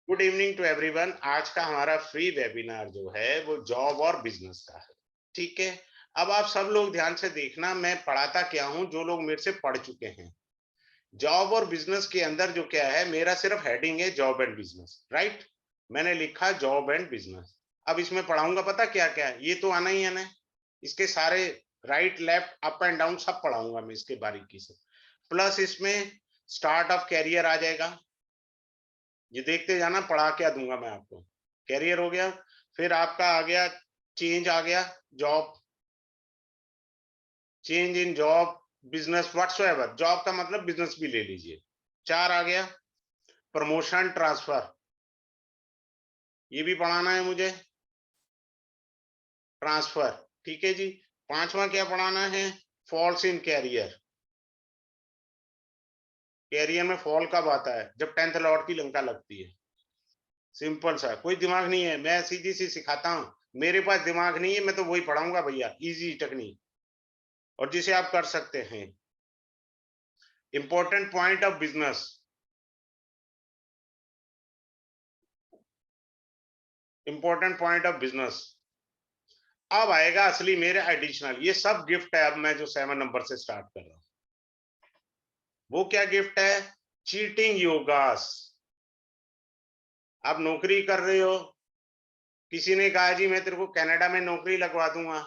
Good evening to everyone. आज का हमारा फ्री वेबिनार जो है वो जॉब और बिजनेस का है। ठीक है। अब आप सब लोग ध्यान से देखना, मैं पढ़ाता क्या हूं, जो लोग मेरे से पढ़ चुके हैं। जॉब और बिजनेस के अंदर जो क्या है, मेरा सिर्फ हेडिंग है जॉब एंड बिजनेस, राइट। मैंने लिखा जॉब एंड बिजनेस। अब इसमें पढ़ाऊंगा पता क्या क्या है, ये तो आना ही है ना। इसके सारे right left up and down सब पढ़ाऊंगा मैं इसके बारीकी से। प्लस इसमें स्टार्ट ऑफ कैरियर आ जाएगा। ये देखते जाना, पढ़ा क्या दूंगा मैं आपको। कैरियर हो गया, फिर आपका आ गया चेंज, आ गया job, change in job, business whatsoever, job का मतलब बिजनेस भी ले लीजिए। 4 आ गया प्रमोशन ट्रांसफर, ये भी पढ़ाना है मुझे, ट्रांसफर। ठीक है जी। 5वां क्या पढ़ाना है, फॉल्स इन कैरियर। कैरियर में फॉल कब आता है, जब 10th लॉर्ड की लंका लगती है। सिंपल सा, कोई दिमाग नहीं है, मैं सीधी सी सिखाता हूँ। मेरे पास दिमाग नहीं है, मैं तो वही पढ़ाऊंगा भैया, इजी टेक्निक, और जिसे आप कर सकते हैं। Important point of business, important point of business. अब आएगा असली मेरे एडिशनल, ये सब गिफ्ट है। अब मैं जो 7 नंबर से स्टार्ट कर रहा हूं, वो क्या गिफ्ट है, चीटिंग योगास। आप नौकरी कर रहे हो, किसी ने कहा जी मैं तेरे को कनाडा में नौकरी लगवा दूंगा,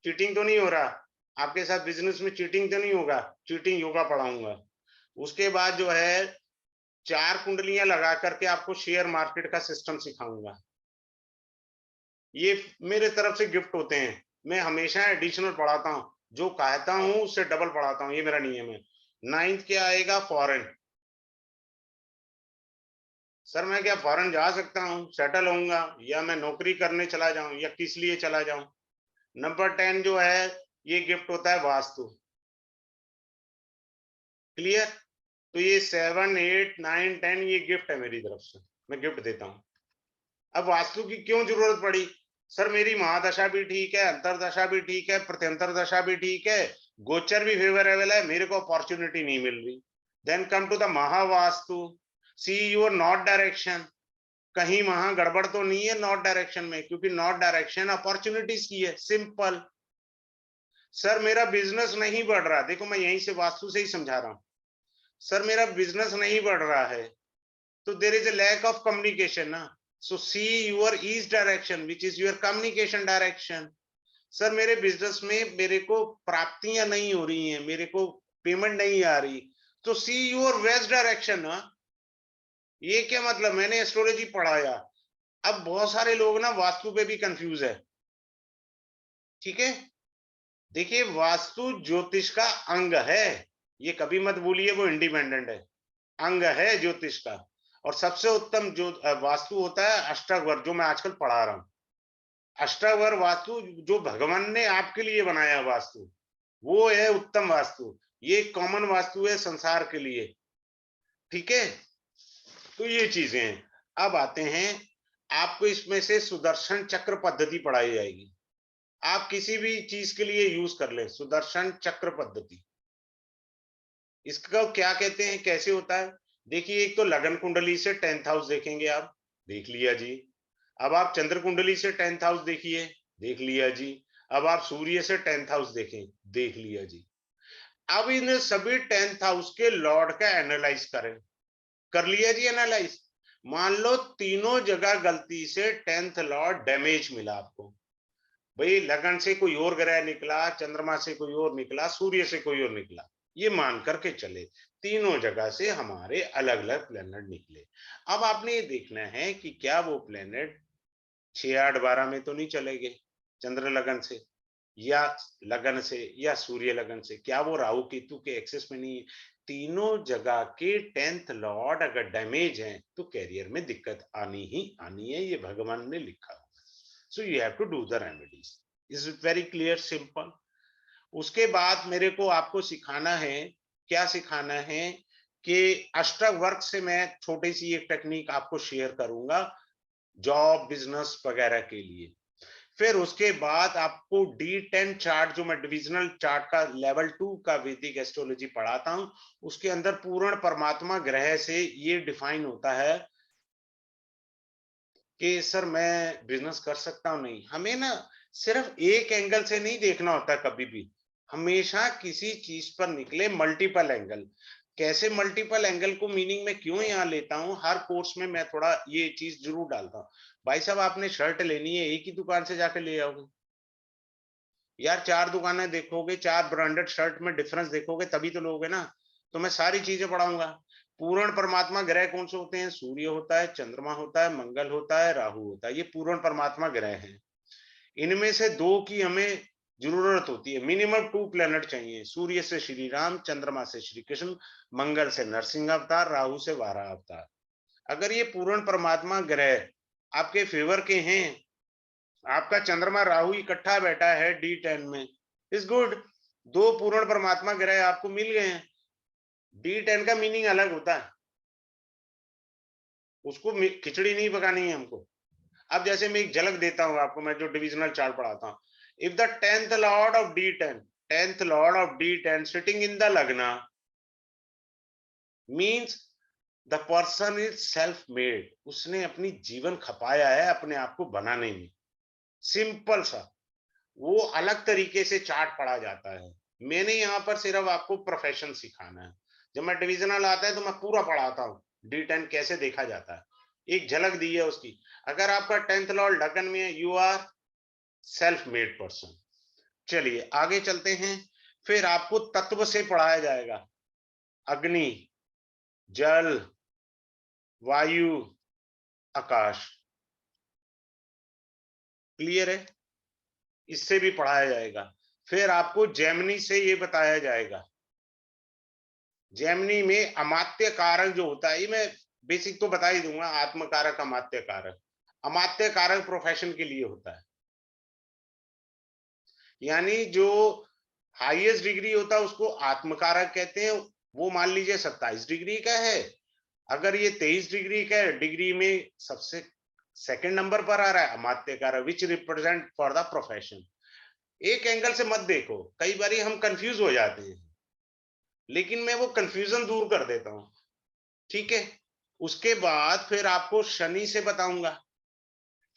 चीटिंग तो नहीं हो रहा आपके साथ, बिजनेस में चीटिंग तो नहीं होगा, चीटिंग योगा पढ़ाऊंगा। उसके बाद जो है 4 कुंडलियां लगा करके आपको शेयर मार्केट का सिस्टम सिखाऊंगा। ये मेरे तरफ से गिफ्ट होते हैं। मैं हमेशा एडिशनल पढ़ाता हूँ, जो कहता हूँ उससे डबल पढ़ाता हूँ, ये मेरा नियम है। 9th क्या आएगा, फॉरेन। सर मैं क्या फॉरेन जा सकता हूँ, सेटल होऊंगा, या मैं नौकरी करने चला जाऊं, या किस लिए चला जाऊं। नंबर 10 जो है, ये गिफ्ट होता है वास्तु। क्लियर। तो ये 7 8 9 10 ये गिफ्ट है मेरी तरफ से, मैं गिफ्ट देता हूँ। अब वास्तु की क्यों जरूरत पड़ी, सर मेरी महादशा भी ठीक है, अंतरदशा भी ठीक है, प्रत्यंतर दशा भी ठीक है, गोचर भी फेवरेबल है, मेरे को अपॉर्चुनिटी नहीं मिल रही। Then come to the Mahavastu, see your north direction. कहीं वहां गड़बड़ तो नहीं है नॉर्थ डायरेक्शन में, क्योंकि नॉर्थ डायरेक्शन अपॉर्चुनिटीज की है, सिंपल। सर मेरा बिजनेस नहीं बढ़ रहा, देखो मैं यहीं से वास्तु से ही समझा रहा हूं। सर मेरा बिजनेस नहीं बढ़ रहा है, तो there is a lack of communication ना। So see your east direction which is your communication direction. Sir मेरे बिजनेस में मेरे को प्राप्तियां नहीं हो रही हैं, मेरे को पेमेंट नहीं आ रही, तो सी योर वेस्ट डायरेक्शन ना। ये क्या मतलब, मैंने एस्ट्रोलॉजी पढ़ाया। अब बहुत सारे लोग ना वास्तु पे भी कंफ्यूज है। ठीक है। देखिए वास्तु ज्योतिष का अंग है, ये कभी मत भूलिए, वो इंडिपेंडेंट है, अंग है ज्योतिष का। और सबसे उत्तम जो वास्तु होता है अष्टवर्ग, जो मैं आजकल पढ़ा रहा हूं। अष्टवर्ग वास्तु जो भगवान ने आपके लिए बनाया वास्तु, वो है उत्तम वास्तु। ये कॉमन वास्तु है संसार के लिए। ठीक है। तो ये चीजें हैं। अब आते हैं, आपको इसमें से सुदर्शन चक्र पद्धति पढ़ाई जाएगी। आप किसी भी चीज के लिए यूज कर ले, सुदर्शन चक्र पद्धति। इसका क्या कहते हैं, कैसे होता है, देखिए एक तो लगन कुंडली से 10th हाउस देखेंगे आप, देख लिया जी। अब आप चंद्र कुंडली से 10th हाउस देखिए, देख लिया जी। अब आप सूर्य से 10th हाउस देखें, देख लिया जी। अब इन सभी 10th हाउस के लॉर्ड का एनालाइज करें, कर लिया जी एनालाइज। मान लो तीनों जगह गलती से 10th लॉर्ड डैमेज मिला आपको, भाई लगन से कोई और ग्रह निकला, चंद्रमा से कोई और निकला, सूर्य से कोई और निकला, ये मान करके चले, तीनों जगह से हमारे अलग अलग प्लेनेट निकले। अब आपने ये देखना है कि क्या वो प्लेनेट 6 8 12 में तो नहीं चलेंगे, चंद्र लगन से या लगन से या सूर्य लगन से, क्या वो राहु केतु के एक्सेस में नहीं है। तीनों जगह के 10th लॉर्ड अगर डैमेज हैं तो कैरियर में दिक्कत आनी ही आनी है, ये भगवान ने लिखा हुआ। So you have to do the remedies, is very clear, simple. उसके बाद मेरे को आपको सिखाना है, क्या सिखाना है, कि अष्टवर्क से मैं छोटी सी एक टेक्निक आपको शेयर करूंगा जॉब बिजनेस वगैरह के लिए। फिर उसके बाद आपको D10 चार्ट, जो मैं डिविजनल चार्ट का लेवल 2 का वैदिक एस्ट्रोलॉजी पढ़ाता हूं, उसके अंदर पूर्ण परमात्मा ग्रह से ये डिफाइन होता है कि सर मैं बिजनेस कर सकता हूं, नहीं, हमें ना सिर्फ एक एंगल से नहीं देखना होता कभी भी, हमेशा किसी चीज पर निकले मल्टीपल एंगल। कैसे मल्टीपल एंगल को मीनिंग में क्यों यहाँ लेता हूँ, हर कोर्स में मैं थोड़ा ये चीज जरूर डालता हूँ। भाई साहब आपने शर्ट लेनी है, एक ही दुकान से जाकर ले आओगे यार? चार दुकानें देखोगे, चार ब्रांडेड शर्ट में डिफरेंस देखोगे तभी तो लोगे ना। तो मैं सारी चीजें पढ़ाऊंगा। पूर्ण परमात्मा ग्रह कौन से होते हैं? सूर्य होता है, चंद्रमा होता है, मंगल होता है, राहु होता है, ये पूर्ण परमात्मा ग्रह हैं। इनमें से दो की हमें जरूरत होती है, मिनिमम 2 प्लेनेट चाहिए। सूर्य से श्री राम, चंद्रमा से श्री कृष्ण, मंगल से नरसिंह अवतार, राहु से वाराह अवतार। अगर ये पूर्ण परमात्मा ग्रह आपके फेवर के हैं, आपका चंद्रमा राहु इकट्ठा बैठा है D10 में, इज गुड। दो पूर्ण परमात्मा ग्रह आपको मिल गए हैं। D10 का मीनिंग अलग होता है, उसको खिचड़ी नहीं पकानी है हमको। अब जैसे मैं एक झलक देता हूं आपको, मैं जो डिविजनल चार्ट पढ़ाता हूं। If the 10th lord of D10, 10th lord of D10 sitting in the लग्न, means the person is self made, उसने अपनी जीवन खपाया है अपने आप को बनाने में। सिंपल सा, वो अलग तरीके से चार्ट पढ़ा जाता है। मैंने यहाँ पर सिर्फ आपको प्रोफेशन सिखाना है। जब मैं डिविजनल आता है तो मैं पूरा पढ़ाता हूँ D10 कैसे देखा जाता है, एक झलक दी है उसकी। अगर आपका 10th लॉर्ड लगन में है, you are self made person. चलिए आगे चलते हैं। फिर आपको तत्व से पढ़ाया जाएगा, अग्नि, जल, वायु, आकाश। क्लियर है? इससे भी पढ़ाया जाएगा। फिर आपको जेमिनी से ये बताया जाएगा। जेमिनी में अमात्य कारक जो होता है, ये मैं बेसिक तो बता ही दूंगा, आत्म कारक, अमात्य कारक। अमात्य कारक प्रोफेशन के लिए होता है, यानी जो हाईएस्ट डिग्री होता है उसको आत्म कारक कहते हैं। वो मान लीजिए 27 डिग्री का है, अगर ये 23 डिग्री का है, डिग्री में सबसे सेकंड नंबर पर आ रहा है अमात्य कारक, which represent for the profession. एक एंगल से मत देखो, कई बार हम कंफ्यूज हो जाते हैं, लेकिन मैं वो कंफ्यूजन दूर कर देता हूं। ठीक है? उसके बाद फिर आपको शनि से बताऊंगा।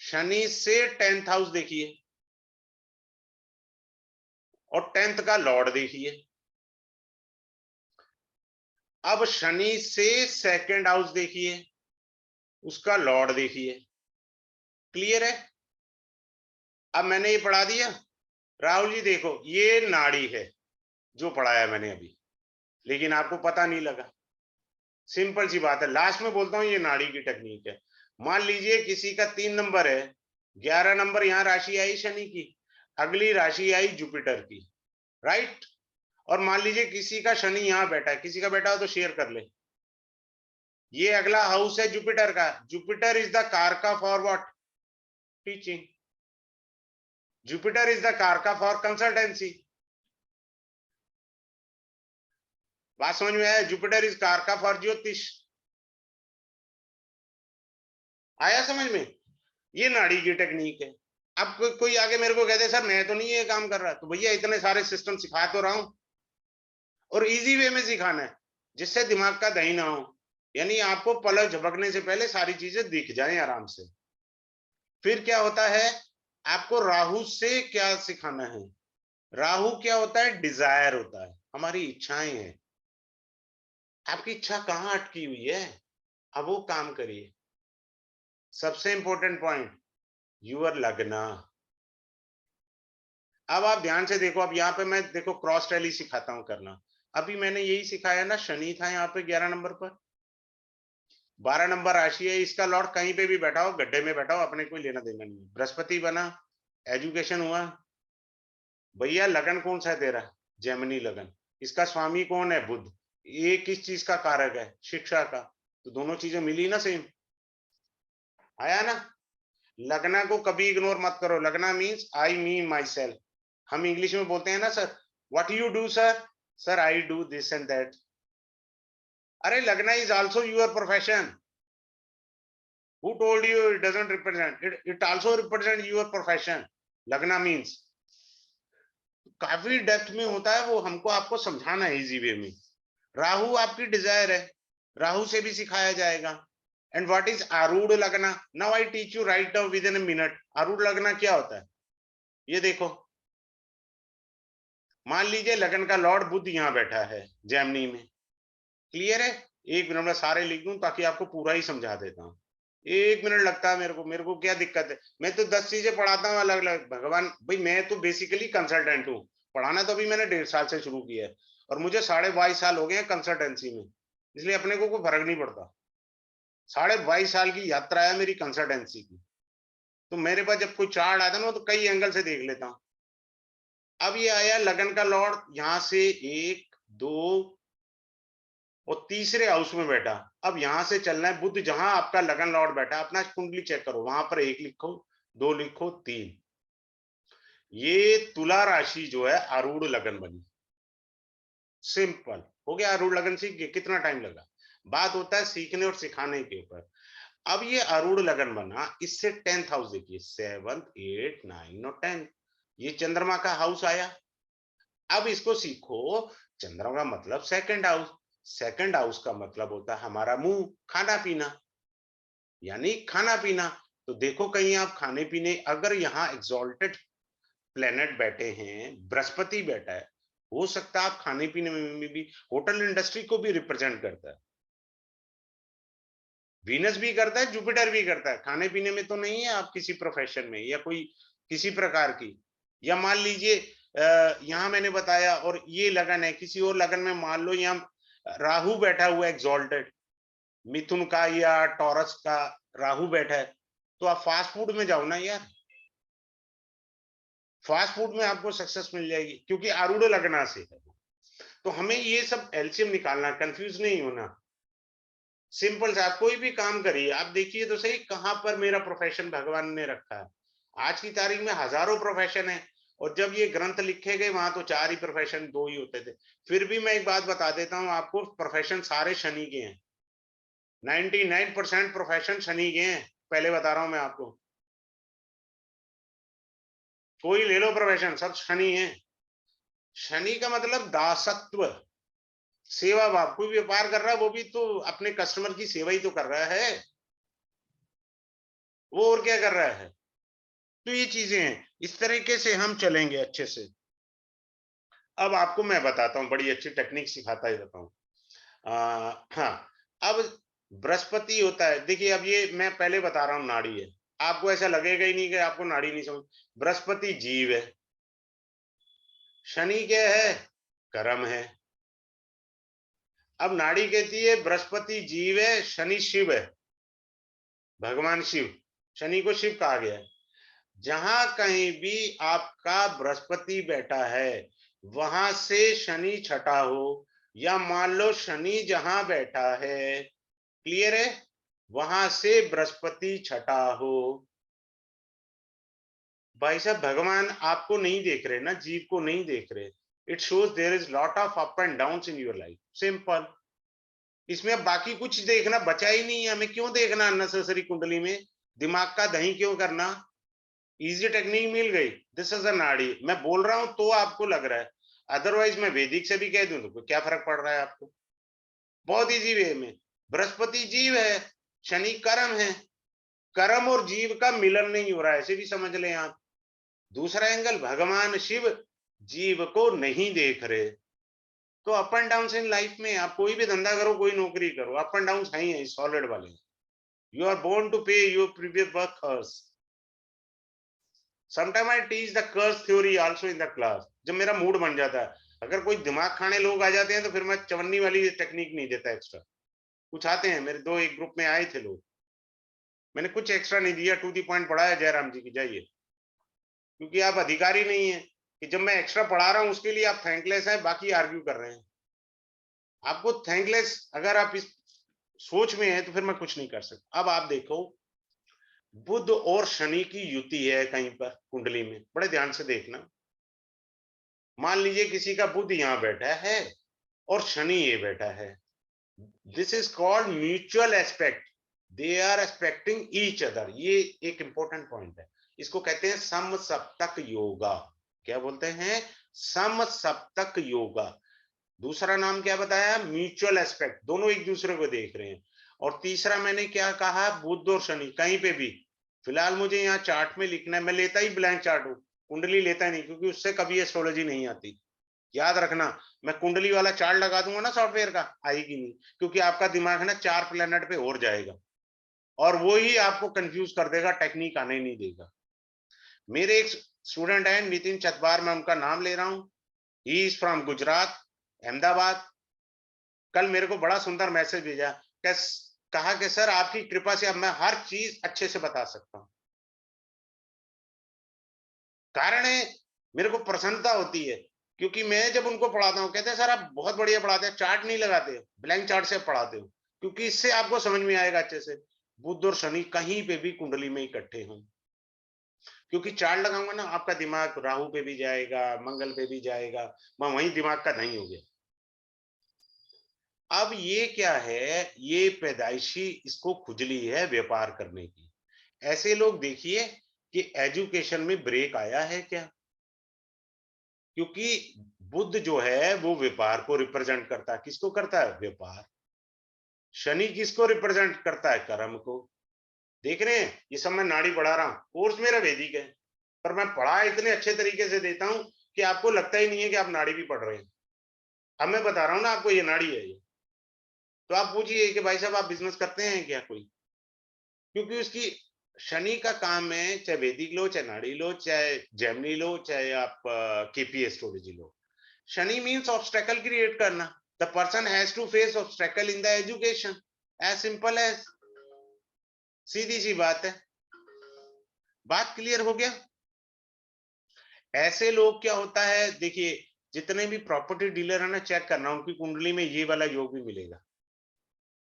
शनि से 10th हाउस देखिए, और 10th का लॉर्ड देखिए। अब शनि से सेकंड हाउस देखिए, उसका लॉर्ड देखिए। क्लियर है? अब मैंने ये पढ़ा दिया। राहुल जी देखो, ये नाड़ी है जो पढ़ाया मैंने अभी, लेकिन आपको पता नहीं लगा। सिंपल सी बात है, लास्ट में बोलता हूं ये नाड़ी की टेक्निक है। मान लीजिए किसी का 3 नंबर है, 11 नंबर यहां राशि आई शनि की, अगली राशि आई जुपिटर की, राइट? और मान लीजिए किसी का शनि यहां बैठा है, किसी का बैठा हो तो शेयर कर ले। ये अगला हाउस है जुपिटर का। जुपिटर इज द कारका for what? Teaching. Jupiter is the कारका फॉर कंसल्टेंसी। बात समझ में आया? जुपिटर इज कारका फॉर ज्योतिष। आया समझ में? ये नाड़ी की टेक्निक है। अब कोई आगे मेरे को कहते सर मैं तो नहीं ये काम कर रहा, तो भैया इतने सारे सिस्टम सिखा तो रहा हूं, और इजी वे में सिखाना है जिससे दिमाग का दही ना हो, यानी आपको पलक झपकने से पहले सारी चीजें दिख जाएं आराम से। फिर क्या होता है, आपको राहु से क्या सिखाना है? राहु क्या होता है? डिजायर होता है, हमारी इच्छाएं हैं। आपकी इच्छा कहाँ अटकी हुई है, अब वो काम करिए। सबसे इंपॉर्टेंट पॉइंट, यूर लगना। अब आप ध्यान से देखो, अब यहाँ पे मैं देखो क्रॉस टैली सिखाता हूं करना। अभी मैंने यही सिखाया ना, शनि था यहाँ पे 11 नंबर पर, 12 नंबर राशि है, इसका लॉर्ड कहीं पे भी बैठा हो, गड्ढे में बैठा हो, अपने कोई लेना देना नहीं। बृहस्पति बना, एजुकेशन हुआ। भैया लगन कौन सा है तेरा? जेमिनी लगन। इसका स्वामी कौन है? बुध। ये किस चीज का कारक है? शिक्षा का। तो दोनों चीजें मिली ना सेम। आया ना? लगना को कभी इग्नोर मत करो। लगना means I mean my self. हम इंग्लिश में बोलते हैं ना sir, what you do sir? Sir I do this and that. अरे लगना is also your profession. Who told you it doesn't represent it? It also represent your profession. लगना means काफी depth में होता है, वो हमको आपको समझाना है इजी वे में। राहु आपकी डिजायर है, राहु से भी सिखाया जाएगा। एंड व्हाट इज आरूढ़ लगना? Now I teach you right now with in a minute. आरूढ़ लगना क्या होता है? ये देखो, मान लीजिए लगन का लॉर्ड बुध यहाँ बैठा है जेमिनी में, क्लियर है? एक मिनट में सारे लिख दूं ताकि आपको पूरा ही समझा देता हूँ। 1 मिनट लगता है मेरे को क्या दिक्कत है? मैं तो 10 चीजें पढ़ाता हूँ अलग अलग। भगवान भाई, मैं तो बेसिकली कंसल्टेंट हूँ, पढ़ाना तो अभी मैंने 1.5 साल से शुरू किया है, और मुझे 22.5 साल हो गए हैं कंसल्टेंसी में, इसलिए अपने को कोई फर्क नहीं पड़ता। 22.5 साल की यात्रा है मेरी कंसल्टेंसी की, तो मेरे पास जब कोई चार्ट आता है ना तो कई एंगल से देख लेता हूँ। अब ये आया लगन का लॉर्ड यहाँ से 1 2 और तीसरे हाउस में बैठा। अब यहां से चलना है, बुध जहां आपका लगन लॉर्ड बैठा, अपना कुंडली चेक करो, वहां पर 1 लिखो, 2 लिखो, 3। ये तुला राशि जो है आरूढ़ लगन बनी। सिंपल हो गया, आरूढ़ लगन सीख गए। कितना टाइम लगा? बात होता है सीखने और सिखाने के ऊपर। अब ये आरूढ़ लगन बना, इससे 10th हाउस देखिए, 7th 8 9 और 10, ये चंद्रमा का हाउस आया। अब इसको सीखो, चंद्रमा का मतलब सेकंड हाउस, सेकंड हाउस का मतलब होता है हमारा मुंह, खाना पीना, यानी खाना पीना। तो देखो कहीं आप खाने पीने, अगर यहाँ एग्जॉल्टेड प्लेनेट बैठे हैं, बृहस्पति बैठा है, हो सकता है आप खाने पीने में भी, होटल इंडस्ट्री को भी रिप्रेजेंट करता है, वीनस भी करता है, जुपिटर भी करता है। खाने पीने में तो नहीं है आप किसी प्रोफेशन में या कोई किसी प्रकार की, या मान लीजिए यहाँ मैंने बताया, और ये लगन है, किसी और लगन में मान लो यहाँ राहु बैठा हुआ है एग्जॉल्टेड, मिथुन का या टॉरस का राहु बैठा है, तो आप फास्ट फूड में जाओ ना यार, फास्ट फूड में आपको सक्सेस मिल जाएगी, क्योंकि आरूढ़ लगना से है। तो हमें ये सब एलसीएम निकालना, कंफ्यूज नहीं होना। सिंपल से आप कोई भी काम करिए, आप देखिए तो सही कहां पर मेरा प्रोफेशन भगवान ने रखा है। आज की तारीख में हजारों प्रोफेशन है, और जब ये ग्रंथ लिखे गए वहां तो 4 ही प्रोफेशन, 2 ही होते थे। फिर भी मैं एक बात बता देता हूं आपको, प्रोफेशन सारे शनि के हैं। 99% प्रोफेशन शनि के हैं, पहले बता रहा हूं मैं आपको। कोई ले लो प्रोफेशन, सब शनि है। शनि का मतलब दासत्व, सेवा भाव। कोई व्यापार कर रहा है वो भी तो अपने कस्टमर की सेवा ही तो कर रहा है, वो और क्या कर रहा है? तो ये चीजें हैं, इस तरीके से हम चलेंगे अच्छे से। अब आपको मैं बताता हूँ, बड़ी अच्छी टेक्निक सिखाता ही रहता हूँ। हाँ, अब बृहस्पति होता है, देखिए अब ये मैं पहले बता रहा हूँ नाड़ी है, आपको ऐसा लगेगा ही नहीं कि आपको नाड़ी नहीं समझ। बृहस्पति जीव है, शनि क्या है? कर्म है। अब नाड़ी कहती है बृहस्पति जीव है, शनि शिव है, भगवान शिव, शनि को शिव कहा गया है। जहां कहीं भी आपका बृहस्पति बैठा है वहां से शनि छठा हो, या मान लो शनि जहां बैठा है, क्लियर है, वहां से बृहस्पति छठा हो, भाई साहब भगवान आपको नहीं देख रहे ना, जीव को नहीं देख रहे। It shows there is lot of up and down in your life, simple. इसमें अब बाकी कुछ देखना बचा ही नहीं है, हमें क्यों देखना अननेसेसरी कुंडली में, दिमाग का दही क्यों करना? इजी टेक्निक मिल गई, दिस इज अ नाड़ी, मैं बोल रहा हूं तो आपको लग रहा है, अदरवाइज मैं वैदिक से भी कह दूं तो क्या फर्क पड़ रहा है आपको? बहुत इजी वे में। बृहस्पति जीव है, शनि कर्म है, कर्म और जीव का मिलन नहीं हो रहा है, ऐसे भी समझ लें आप। दूसरा एंगल, भगवान शिव जीव को नहीं देख रहे। तो up and down in life में, आप कोई भी धंधा करो, कोई नौकरी करो, अप एंड डाउन है ही है, सॉलिड वाले। You are born to pay your previous work curse. Sometime I teach the curse theory also in the class, जब मेरा मूड बन जाता है। अगर कोई दिमाग खाने लोग आ जाते हैं तो फिर मैं चवन्नी वाली टेक्निक नहीं देता एक्स्ट्रा। कुछ आते हैं मेरे दो, एक ग्रुप में आए थे लोग, मैंने कुछ एक्स्ट्रा नहीं दिया, टू दी पॉइंट पढ़ाया, जयराम जी की जाइए, क्योंकि आप अधिकारी नहीं है कि जब मैं एक्स्ट्रा पढ़ा रहा हूं उसके लिए आप थैंकलेस है, बाकी आर्ग्यू कर रहे हैं। आपको थैंकलेस अगर आप इस सोच में है तो फिर मैं कुछ नहीं कर सकता। अब आप देखो, बुध और शनि की युति है कहीं पर कुंडली में, बड़े ध्यान से देखना। मान लीजिए किसी का बुध यहां बैठा है और शनि ये बैठा है, this is called mutual aspect, they are expecting each other. ये एक इंपॉर्टेंट पॉइंट है, इसको कहते हैं समसप्तक योगा। क्या बोलते हैं? समसप्तक योगा। दूसरा नाम क्या बताया? म्यूचुअल एस्पेक्ट, दोनों एक दूसरे को देख रहे हैं। और तीसरा मैंने क्या कहा, बुध और शनि कहीं पे भी, फिलहाल मुझे यहाँ चार्ट में लिखना है, मैं लेता ही ब्लैंक चार्ट हूँ, कुंडली लेता नहीं, क्योंकि उससे कभी एस्ट्रोलॉजी नहीं आती। याद रखना, मैं कुंडली वाला चार्ट लगा दूंगा ना सॉफ्टवेयर का, आएगी नहीं, क्योंकि आपका दिमाग है ना 4 प्लेनेट पे और जाएगा और वो ही आपको कंफ्यूज कर देगा, टेक्निक आने नहीं देगा। मेरे एक स्टूडेंट है नितिन चतवार, मैं उनका नाम ले रहा हूं, he is from Gujarat, Ahmedabad. कल मेरे को बड़ा सुंदर मैसेज भेजा, कहा कि सर आपकी कृपा से अब मैं हर चीज अच्छे से बता सकता हूं। कारण है, मेरे को प्रसन्नता होती है, क्योंकि मैं जब उनको पढ़ाता हूँ कहते हैं सर आप बहुत बढ़िया पढ़ाते हैं, चार्ट नहीं लगाते, ब्लैंक चार्ट से पढ़ाते हो, क्योंकि इससे आपको समझ में आएगा अच्छे से। बुध और शनि कहीं पे भी कुंडली में इकट्ठे हों, क्योंकि चार्ट लगाऊंगा ना, आपका दिमाग राहु पे भी जाएगा, मंगल पे भी जाएगा, मैं वही दिमाग का धनी हो गया। अब ये क्या है, ये पैदाइशी इसको खुजली है व्यापार करने की। ऐसे लोग देखिए कि एजुकेशन में ब्रेक आया है क्या, क्योंकि बुध जो है वो व्यापार को रिप्रेजेंट करता है, किसको करता है, व्यापार। शनि किसको रिप्रेजेंट करता है, कर्म को। देख रहे हैं, ये सब मैं नाड़ी पढ़ा रहा हूं, कोर्स मेरा वैदिक है, पर मैं पढ़ा इतने अच्छे तरीके से देता हूं कि आपको लगता ही नहीं है कि आप नाड़ी भी पढ़ रहे हैं। अब मैं बता रहा हूं ना आपको, ये नाड़ी है ये, तो आप पूछिए कि भाई साहब आप बिजनेस करते हैं क्या कोई, क्योंकि उसकी शनि का काम है, चाहे वैदिक लो, चाहे नाड़ी लो, चाहे जेमिनी लो, चाहे आप केपी एस्ट्रोलॉजी लो। शनि मीन्स ऑब्स्टेकल क्रिएट करना, the person has to face obstacle in the education, as simple as, सीधी सी बात है। बात क्लियर हो गया। ऐसे लोग क्या होता है, देखिए जितने भी प्रॉपर्टी डीलर है ना, चेक करना उनकी कुंडली में ये वाला योग भी मिलेगा,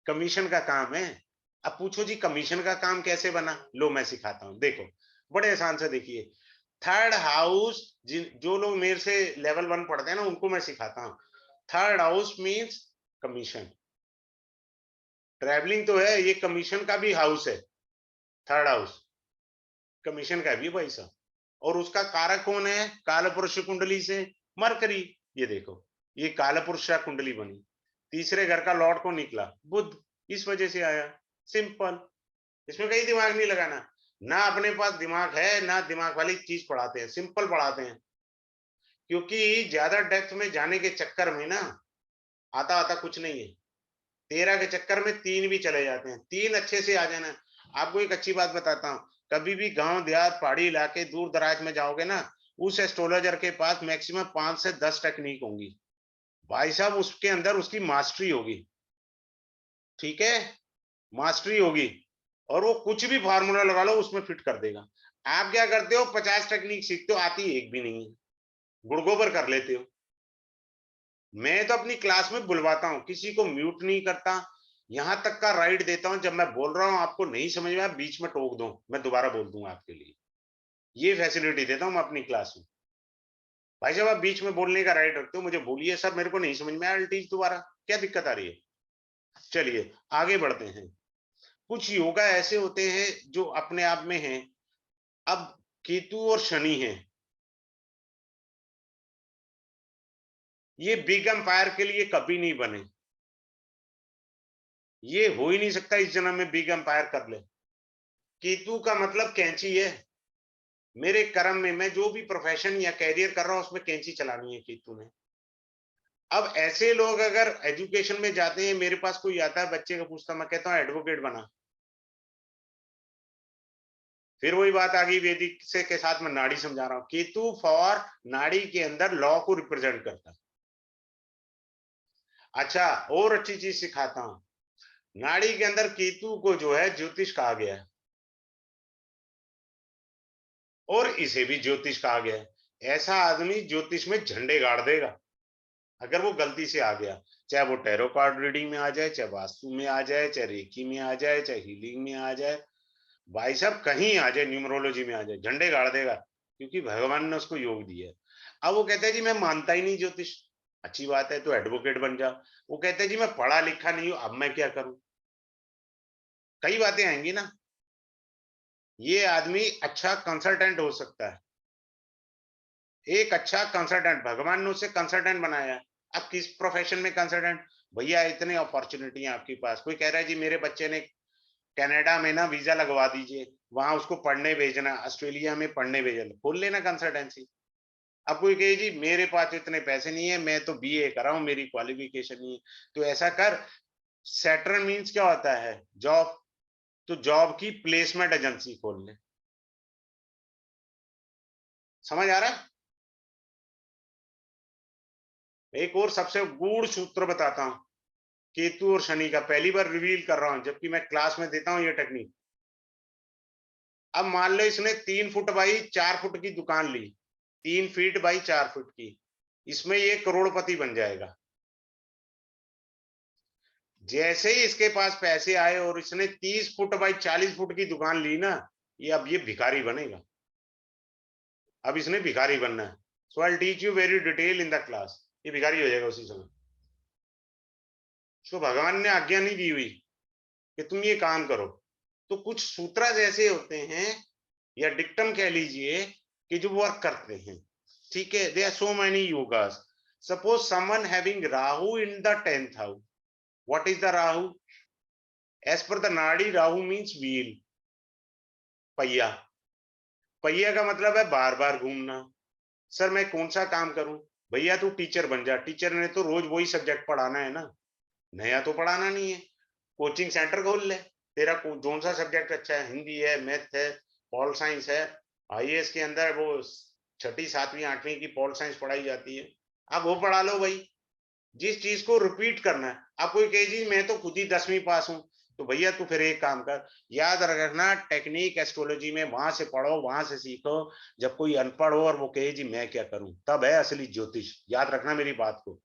कमीशन का काम है। अब पूछो जी कमीशन का काम कैसे बना, लो मैं सिखाता हूं, देखो बड़े आसान से देखिए। थर्ड हाउस, जो लोग मेरे से लेवल 1 पढ़ते हैं ना, उनको मैं सिखाता हूं। Third house means commission, travelling तो है, ये कमीशन का भी हाउस है, थर्ड हाउस कमीशन का भी भाई साहब। और उसका कारक कौन है, काल पुरुष कुंडली से मरकरी। ये देखो, ये काल पुरुष कुंडली बनी, तीसरे घर का लॉर्ड को निकला बुध, इस वजह से आया, सिंपल। इसमें कहीं दिमाग नहीं लगाना, ना अपने पास दिमाग है ना दिमाग वाली चीज पढ़ाते हैं, सिंपल पढ़ाते हैं। क्योंकि ज्यादा डेप्थ में जाने के चक्कर में ना, आता आता कुछ नहीं है, 13 के चक्कर में 3 भी चले जाते हैं, 3 अच्छे से आ जाना। आपको एक अच्छी बात बताता हूँ, कभी भी गांव देहात पहाड़ी इलाके दूर दराज में जाओगे ना, उस एस्ट्रोलॉजर के पास मैक्सिमम 5 से 10 टेक्निक होंगी भाई साहब, उसके अंदर उसकी मास्टरी होगी, ठीक है, मास्टरी होगी, और वो कुछ भी फार्मूला लगा लो उसमें फिट कर देगा। आप क्या करते हो, 50 टेक्निक सीखते हो, आती एक भी नहीं है, गुड़गोबर पर कर लेते हो। मैं तो अपनी क्लास में बुलवाता हूं, किसी को म्यूट नहीं करता, यहां तक का राइट देता हूं, जब मैं बोल रहा हूं आपको नहीं समझ में आया बीच में टोक दो, मैं दोबारा बोल दूंगा आपके लिए, ये फैसिलिटी देता हूं मैं अपनी क्लास में। भाई साहब आप बीच में बोलने का राइट रखते हो, मुझे बोलिए सर मेरे को नहीं समझ में आया, I'll teach दोबारा, क्या दिक्कत आ रही है। चलिए आगे बढ़ते हैं। कुछ योगा ऐसे होते हैं जो अपने आप में हैं। अब केतु और शनि है, ये बिग एम्पायर के लिए कभी नहीं बने, ये हो ही नहीं सकता इस जन्म में बिग एम्पायर कर ले। केतु का मतलब कैंची है, मेरे कर्म में मैं जो भी प्रोफेशन या कैरियर कर रहा हूं उसमें कैंची चलानी है केतु ने। अब ऐसे लोग अगर एजुकेशन में जाते हैं, मेरे पास कोई आता है बच्चे का पूछता, मैं कहता हूं एडवोकेट बना, फिर वही बात आ गई वैदिक से के साथ मैं नाड़ी समझा रहा हूं, केतु फॉर नाड़ी के अंदर लॉ को रिप्रेजेंट करता है। अच्छा और अच्छी चीज सिखाता हूं, नाड़ी के अंदर केतु को जो है ज्योतिष कहा गया है, और इसे भी ज्योतिष कहा गया है। ऐसा आदमी ज्योतिष में झंडे गाड़ देगा अगर वो गलती से आ गया, चाहे वो टैरो कार्ड रीडिंग में आ जाए, चाहे वास्तु में आ जाए, चाहे रेकी में आ जाए, चाहे हीलिंग में आ जाए, भाई साहब कहीं आ जाए, न्यूमरोलॉजी में आ जाए, झंडे गाड़ देगा, क्योंकि भगवान ने उसको योग दिया है। अब वो कहता है जी मैं मानता ही नहीं ज्योतिष, अच्छी बात है तो एडवोकेट बन जा। वो कहते हैं जी मैं पढ़ा लिखा नहीं हूं, अब मैं क्या करूं, कई बातें आएंगी ना। ये आदमी अच्छा कंसल्टेंट हो सकता है, एक अच्छा कंसल्टेंट, भगवान ने उसे कंसल्टेंट बनाया है। अब किस प्रोफेशन में कंसल्टेंट, भैया इतने अपॉर्चुनिटी है आपके पास। कोई कह रहा है जी मेरे बच्चे ने कनाडा में ना वीजा लगवा दीजिए, वहां उसको पढ़ने भेजना, ऑस्ट्रेलिया में पढ़ने भेजना, खोल लेना कंसल्टेंसी। अब कोई कहे जी मेरे पास इतने पैसे नहीं है, मैं तो बीए कर रहा हूं, मेरी क्वालिफिकेशन नहीं है। तो ऐसा कर, सेटरन मीन्स क्या होता है? जॉब। तो जॉब की प्लेसमेंट एजेंसी खोल ले। समझ आ रहा है? एक और सबसे गूढ़ सूत्र बताता हूं, केतु और शनि का, पहली बार रिवील कर रहा हूं जबकि मैं क्लास में देता हूं ये टेक्निक। अब मान लो इसने 3 फुट बाई 4 फुट की दुकान ली, 3 फीट बाई 4 फुट की, इसमें ये करोड़पति बन जाएगा। जैसे ही इसके पास पैसे आए और इसने 30 फुट बाई 40 फुट की दुकान ली ना, ये अब ये भिखारी बनेगा। अब इसने भिखारी बनना है। So I teach you very detail in the class. ये भिखारी हो जाएगा उसी समय। इसको भगवान ने आज्ञा नहीं दी हुई कि तुम ये काम करो। तो कुछ सूत्र ऐसे होते हैं, या डिक्टम कह लीजिए, कि जो वर्क करते हैं। ठीक है, there are so many yogas. Suppose someone having Rahu in the 10th house. What is the Rahu? As per the nadi, Rahu means wheel, पहिया। पहिया का मतलब है बार बार घूमना। सर मैं कौन सा काम करूं? भैया तू टीचर बन जा। टीचर ने तो रोज वही सब्जेक्ट पढ़ाना है ना, नया तो पढ़ाना नहीं है। कोचिंग सेंटर खोल ले। तेरा कौन सा सब्जेक्ट अच्छा है? हिंदी है, मैथ है, पॉल साइंस है। आईएएस के अंदर वो 6ठी 7वीं 8वीं की पॉल साइंस पढ़ाई जाती है, आप वो पढ़ा लो भाई। जिस चीज को रिपीट करना है। आप कोई कहे जी मैं तो खुद ही 10वीं पास हूं, तो भैया तू फिर एक काम कर, याद रखना टेक्निक एस्ट्रोलॉजी में वहां से पढ़ो, वहां से सीखो। जब कोई अनपढ़ हो और वो कहे जी मैं क्या करूं, तब है असली ज्योतिष। याद रखना मेरी बात को।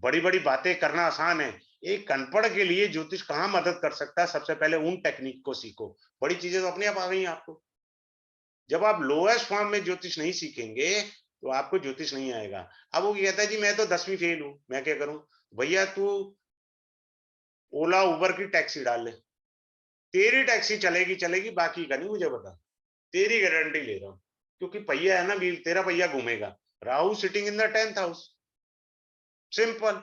बड़ी बड़ी बातें करना आसान है, एक अनपढ़ के लिए ज्योतिष कहाँ मदद कर सकता है? सबसे पहले उन टेक्निक को सीखो। बड़ी चीजें तो अपने आप आ गई आपको। जब आप लोएस्ट फॉर्म में ज्योतिष नहीं सीखेंगे तो आपको ज्योतिष नहीं आएगा। अब वो कहता है जी मैं तो 10वीं फेल हूं, मैं क्या करूं? भैया तू ओला उबर की टैक्सी डाल ले, तेरी टैक्सी चलेगी चलेगी, बाकी का नहीं मुझे बता। तेरी गारंटी ले रहा हूं, क्योंकि पहिया है ना व्हील, तेरा पहिया घूमेगा। Rahu sitting in the 10th house. Simple.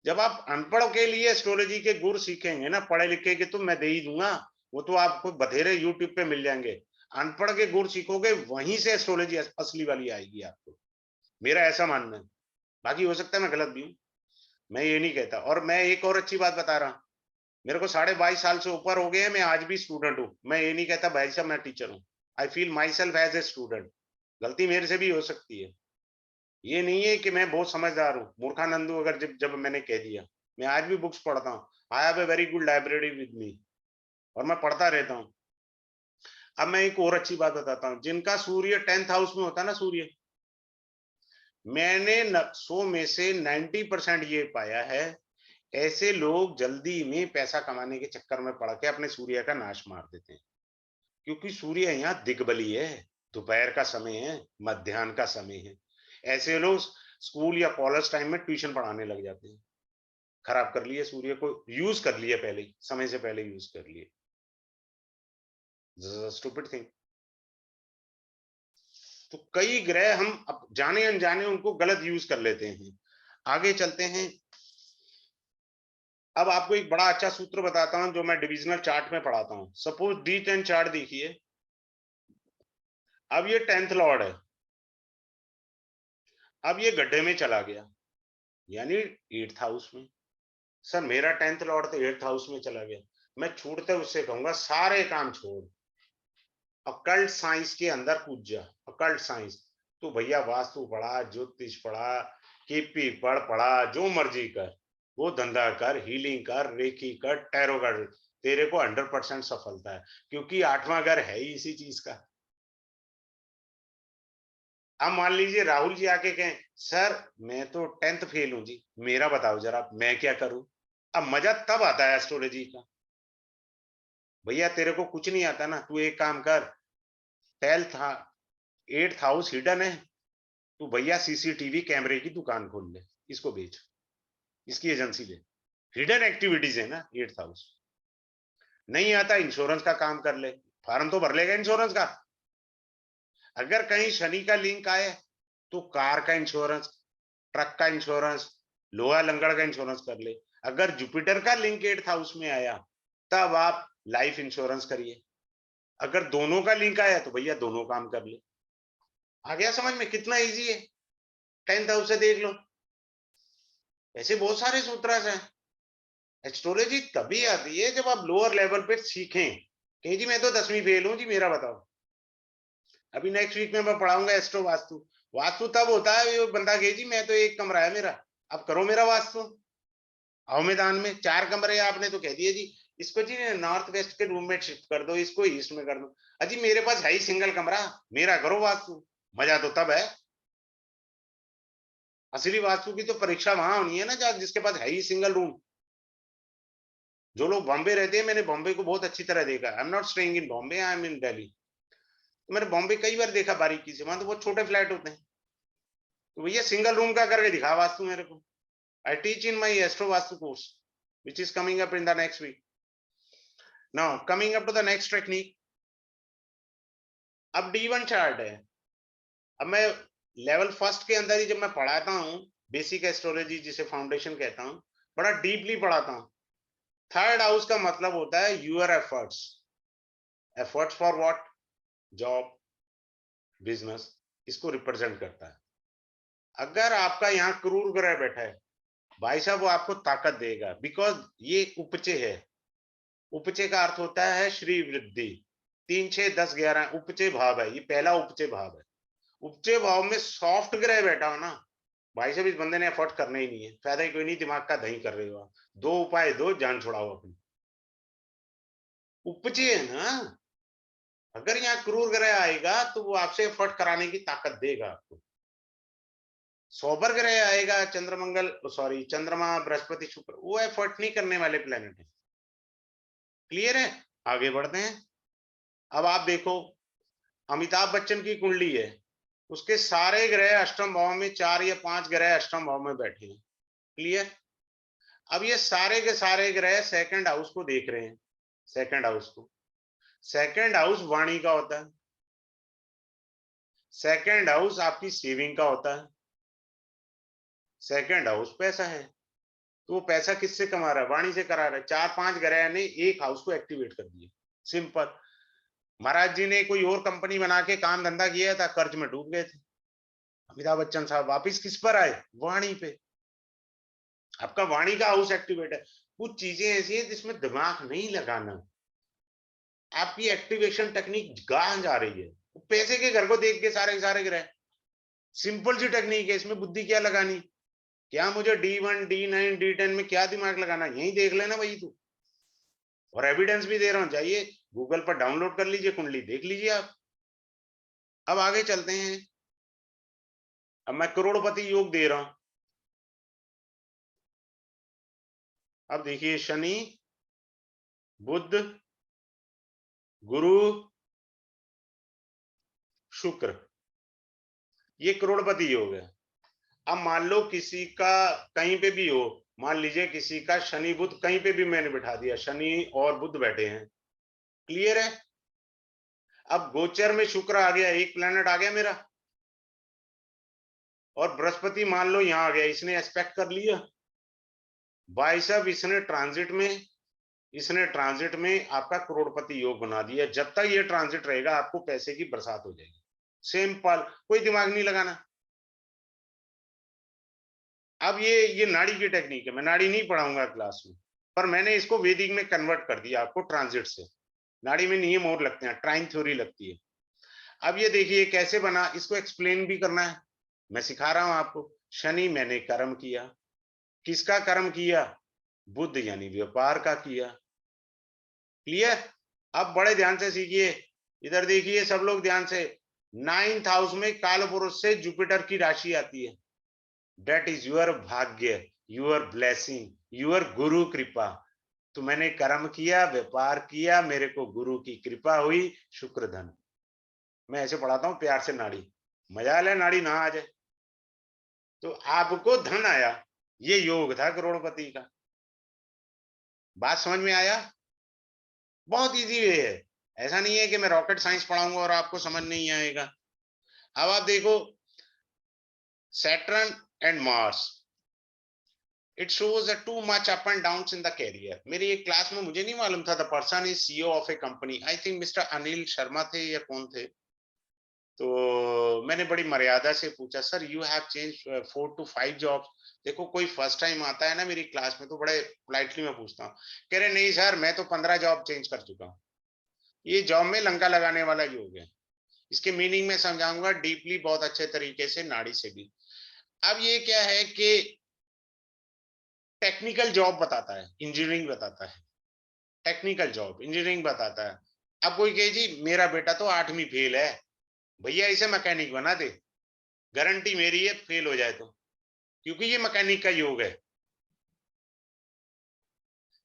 जब आप अनपढ़ के लिए एस्ट्रोलॉजी के गुर सीखेंगे ना, पढ़े लिखे के तो मैं दे ही दूंगा, वो तो आपको बथेरे यूट्यूब पे मिल जाएंगे। अनपढ़ के गुर सीखोगे, वहीं से एस्ट्रोलॉजी असली वाली आएगी आपको। मेरा ऐसा मानना है। बाकी हो सकता है मैं गलत भी हूं, मैं ये नहीं कहता। और मैं एक और अच्छी बात बता रहा हूं, मेरे को 22.5 साल से ऊपर हो गए हैं, मैं आज भी स्टूडेंट हूं। मैं ये नहीं कहता भाई साहब मैं टीचर हूं। I feel myself as a student. गलती मेरे से भी हो सकती है। ये नहीं है कि मैं बहुत समझदार हूँ, मूर्खानंदू अगर जब जब मैंने कह दिया। मैं आज भी बुक्स पढ़ता हूँ। I have a very good library with me, और मैं पढ़ता रहता हूँ। अब मैं एक और अच्छी बात बताता हूँ, जिनका सूर्य 10th हाउस में होता है ना, सूर्य, मैंने 100 में से 90% ये पाया है, ऐसे लोग जल्दी में पैसा कमाने के चक्कर में पड़ के अपने सूर्य का नाश मार देते हैं। क्योंकि सूर्य यहाँ दिग्बली है, दोपहर का समय है, मध्याह्न का समय है। ऐसे लोग स्कूल या कॉलेज टाइम में ट्यूशन पढ़ाने लग जाते हैं। खराब कर लिए सूर्य को, यूज कर लिया पहले ही, समय से पहले यूज कर लिए। Stupid thing. तो कई ग्रह हम अब जाने अनजाने उनको गलत यूज कर लेते हैं। आगे चलते हैं। अब आपको एक बड़ा अच्छा सूत्र बताता हूं जो मैं डिविजनल चार्ट में पढ़ाता हूं। सपोज D10 चार्ट देखिए। अब ये 10th लॉर्ड है, अब ये गड्ढे में चला गया, यानी 8th हाउस में। सर मेरा 10th लॉर्ड तो 8th हाउस में चला गया। मैं छूटते उससे कहूंगा सारे काम छोड़, अकल्ट साइंस के अंदर कूद जा। अकल्ट साइंस, तू भैया वास्तु पढ़ा, ज्योतिष पढ़ा, केपी पढ़ा, जो मर्जी कर, वो धंधा कर, हीलिंग कर, रेकी कर, टैरो कर, तेरे को 100% सफलता है, क्योंकि 8वां घर है ही इसी चीज का। अब मान लीजिए राहुल जी आके कहें सर मैं तो 10th फेल हूं जी, मेरा बताओ जरा मैं क्या करूं? अब मजा तब आता है एस्ट्रोलॉजी का। भैया तेरे को कुछ नहीं आता ना, तू एक काम कर, 8th हाउस हिडन है, तू भैया सीसीटीवी कैमरे की दुकान खोल ले, इसको बेच, इसकी एजेंसी ले। हिडन एक्टिविटीज है ना 8th हाउस। नहीं आता इंश्योरेंस का काम कर ले, फॉर्म तो भर लेगा इंश्योरेंस का। अगर कहीं शनि का लिंक आए तो कार का इंश्योरेंस, ट्रक का इंश्योरेंस, लोहा लंगड़ का इंश्योरेंस कर ले। अगर जुपिटर का लिंक 8th हाउस में आया तब आप लाइफ इंश्योरेंस करिए। अगर दोनों का लिंक आया तो भैया दोनों काम कर ले। आ गया समझ में? कितना इजी है, 10th हाउस से देख लो। ऐसे बहुत सारे सूत्र हैं। एस्ट्रोलॉजी तभी आती है जब आप लोअर लेवल पे सीखें कि जी मैं तो 10वीं फेल हूं जी, मेरा बताओ। अभी नेक्स्ट वीक में मैं पढ़ाऊंगा एस्ट्रो वास्तु। वास्तु तब होता है वो बंदा कहे जी मैं तो एक कमरा है मेरा, अब करो मेरा वास्तु। आओ मैदान में, 4 कमरे आपने तो कह दिए जी इसको जी नॉर्थ वेस्ट के रूम में शिफ्ट कर दो, इसको ईस्ट में कर दो। अजी मेरे पास है ही सिंगल कमरा, मेरा करो वास्तु। मजा तो तब है। असली वास्तु की तो परीक्षा वहां होनी है ना जहाँ जिसके पास है ही सिंगल रूम। जो लोग बॉम्बे रहते हैं, मैंने बॉम्बे को बहुत अच्छी तरह देखा। I am not staying in Bombay, I am in Delhi. तो मैंने बॉम्बे कई बार देखा बारीकी से, वहां तो बहुत छोटे फ्लैट होते हैं। तो भैया सिंगल रूम का करके दिखा वास्तु मेरे को। I teach in my astro vastu course which is coming up in the next week. Now coming up to the next technique. अब D1 चार्ट है। अब मैं लेवल फर्स्ट के अंदर ही जब मैं पढ़ाता हूँ बेसिक एस्ट्रोलॉजी जिसे फाउंडेशन कहता हूँ, बड़ा डीपली पढ़ाता हूँ। थर्ड हाउस का मतलब होता है your efforts. Efforts for what? Job, business, इसको रिप्रेजेंट करता है। अगर आपका यहाँ क्रूर ग्रह बैठा है भाई साहब, वो आपको ताकत देगा, बिकॉज ये उपचे है। उपचे का अर्थ होता है श्री वृद्धि। 3, 6, 10, 11 उपचे भाव है, ये पहला उपचे भाव है। उपचे भाव में सॉफ्ट ग्रह बैठा हो ना भाई साहब, इस बंदे ने एफर्ट करना ही नहीं है, फायदा ही कोई नहीं, दिमाग का दही कर रहे हो। 2 उपाय दो, जान छुड़ाओ अपनी। उपचे है ना। अगर यहाँ क्रूर ग्रह आएगा तो वो आपसे एफर्ट कराने की ताकत देगा आपको। सोबर ग्रह आएगा, चंद्रमंगल, सॉरी चंद्रमा, बृहस्पति, शुक्र, वो एफर्ट नहीं करने वाले प्लेनेट है। क्लियर है? आगे बढ़ते हैं। अब आप देखो अमिताभ बच्चन की कुंडली है, उसके सारे ग्रह अष्टम भाव में, 4 या 5 ग्रह अष्टम भाव में बैठे हैं। क्लियर? अब ये सारे के सारे ग्रह सेकंड हाउस को देख रहे हैं। सेकंड हाउस को, सेकंड हाउस वाणी का होता है। सेकंड हाउस आपकी सेविंग का होता है। सेकंड हाउस पैसा है, तो वो पैसा किससे कमा रहा है? वाणी से करा रहा है। 4-5 ग्रह ने एक हाउस को एक्टिवेट कर दिया। सिंपल। महाराज जी ने कोई और कंपनी बना के काम धंधा किया था, कर्ज में डूब गए थे। अमिताभ बच्चन साहब वापिस किस पर आए? वाणी पे। आपका वाणी का हाउस एक्टिवेट है। कुछ चीजें ऐसी है जिसमें दिमाग नहीं लगाना, आपकी एक्टिवेशन टेक्निक कहां जा रही है? पैसे के घर को देख के सारे सारे ग्रह। सिंपल सी टेक्निक है, इसमें बुद्धि क्या लगानी? क्या मुझे D1, D9, D10 में क्या दिमाग लगाना? यही देख लेना भाई तू। और एविडेंस भी दे रहा हूं, जाइए गूगल पर डाउनलोड कर लीजिए, कुंडली देख लीजिए आप। अब आगे चलते हैं। अब मैं करोड़पति योग दे रहा हूं। अब देखिए शनि, बुध, गुरु, शुक्र, ये करोड़पति योग है। अब मान लो किसी का कहीं पे भी हो, मान लीजिए किसी का शनि बुध कहीं पे भी मैंने बिठा दिया, शनि और बुध बैठे हैं। क्लियर है? अब गोचर में शुक्र आ गया, एक प्लैनेट आ गया मेरा, और बृहस्पति मान लो यहां आ गया, इसने एस्पेक्ट कर लिया। भाई साहब इसने ट्रांजिट में आपका करोड़पति योग बना दिया। जब तक ये ट्रांजिट रहेगा आपको पैसे की बरसात हो जाएगी। सिंपल, कोई दिमाग नहीं लगाना। अब ये नाड़ी की टेक्निक है, मैं नाड़ी नहीं पढ़ाऊंगा क्लास में, पर मैंने इसको वैदिक में कन्वर्ट कर दिया आपको ट्रांजिट से। नाड़ी में नियम और लगते हैं, ट्राइन थ्योरी लगती है। अब ये देखिए कैसे बना, इसको एक्सप्लेन भी करना है, मैं सिखा रहा हूं आपको। शनि मैंने कर्म किया, किसका कर्म किया? बुद्ध यानी व्यापार का किया। क्लियर? अब बड़े ध्यान से सीखिए, इधर देखिए सब लोग ध्यान से। 9th हाउस में काल पुरुष से जुपिटर की राशि आती है। डेट इज योर भाग्य, योर ब्लेसिंग, योर गुरु कृपा। तो मैंने कर्म किया, व्यापार किया, मेरे को गुरु की कृपा हुई, शुक्र धन। मैं ऐसे पढ़ाता हूं प्यार से नाड़ी, मजा ले नाड़ी ना आ जाए। तो आपको धन आया, ये योग था करोड़पति का। बात समझ में आया? बहुत इजी वे है, ऐसा नहीं है कि मैं रॉकेट साइंस पढ़ाऊंगा और आपको समझ नहीं आएगा। अब आप देखो Saturn and Mars, it shows too much up and down in the career. मेरी एक क्लास में, मुझे नहीं मालूम था, the person is CEO of a company, I think mister Anil Sharma थे या कौन थे। तो मैंने बड़ी मर्यादा से पूछा, sir you have change 4 to 5 jobs. देखो कोई फर्स्ट टाइम आता है ना मेरी क्लास में तो बड़े पोलाइटली मैं पूछता हूँ। कह रहे नहीं सर मैं तो 15 जॉब चेंज कर चुका हूँ। ये जॉब में लंका लगाने वाला योग है। इसके मीनिंग में समझाऊंगा डीपली, बहुत अच्छे तरीके से, नाड़ी से भी। अब ये क्या है कि टेक्निकल जॉब बताता है, इंजीनियरिंग बताता है, टेक्निकल जॉब इंजीनियरिंग बताता है। अब कोई कहे जी मेरा बेटा तो 8वीं फेल है, भैया इसे मैकेनिक बना दे, गारंटी मेरी है फेल हो जाए तो, क्योंकि ये मैकेनिक का योग है।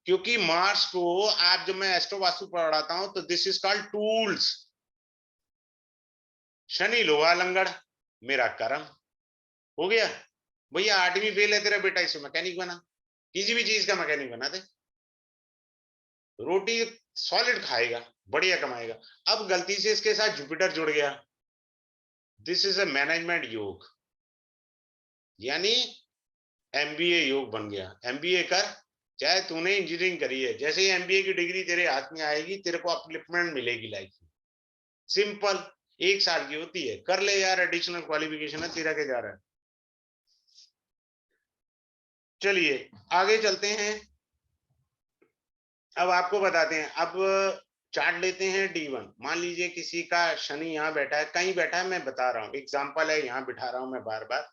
क्योंकि मार्स को आप, जब मैं एस्ट्रो वास्तु पढ़ाता हूं तो this is called tools. Shani लोहा लंगड़, मेरा कर्म हो गया, भैया 8वीं फेल है तेरा बेटा, इसे मैकेनिक बना, किसी भी चीज का मैकेनिक बना दे, रोटी सॉलिड खाएगा, बढ़िया कमाएगा। अब गलती से इसके साथ जुपिटर जुड़ गया, दिस इज अ मैनेजमेंट योग, यानी एमबीए योग बन गया। एमबीए कर, चाहे तूने इंजीनियरिंग करी है, जैसे ही एमबीए की डिग्री तेरे हाथ में आएगी तेरे को अपलिफ्टमेंट मिलेगी लाइफ में। सिंपल, 1 साल की होती है, कर ले यार, एडिशनल क्वालिफिकेशन है, तेरा क्या जा रहा है। चलिए आगे चलते हैं। अब आपको बताते हैं, अब चार्ट लेते हैं D1। मान लीजिए किसी का शनि यहाँ बैठा है, कहीं बैठा है, मैं बता रहा हूं, एग्जाम्पल है, यहाँ बिठा रहा हूं मैं बार बार।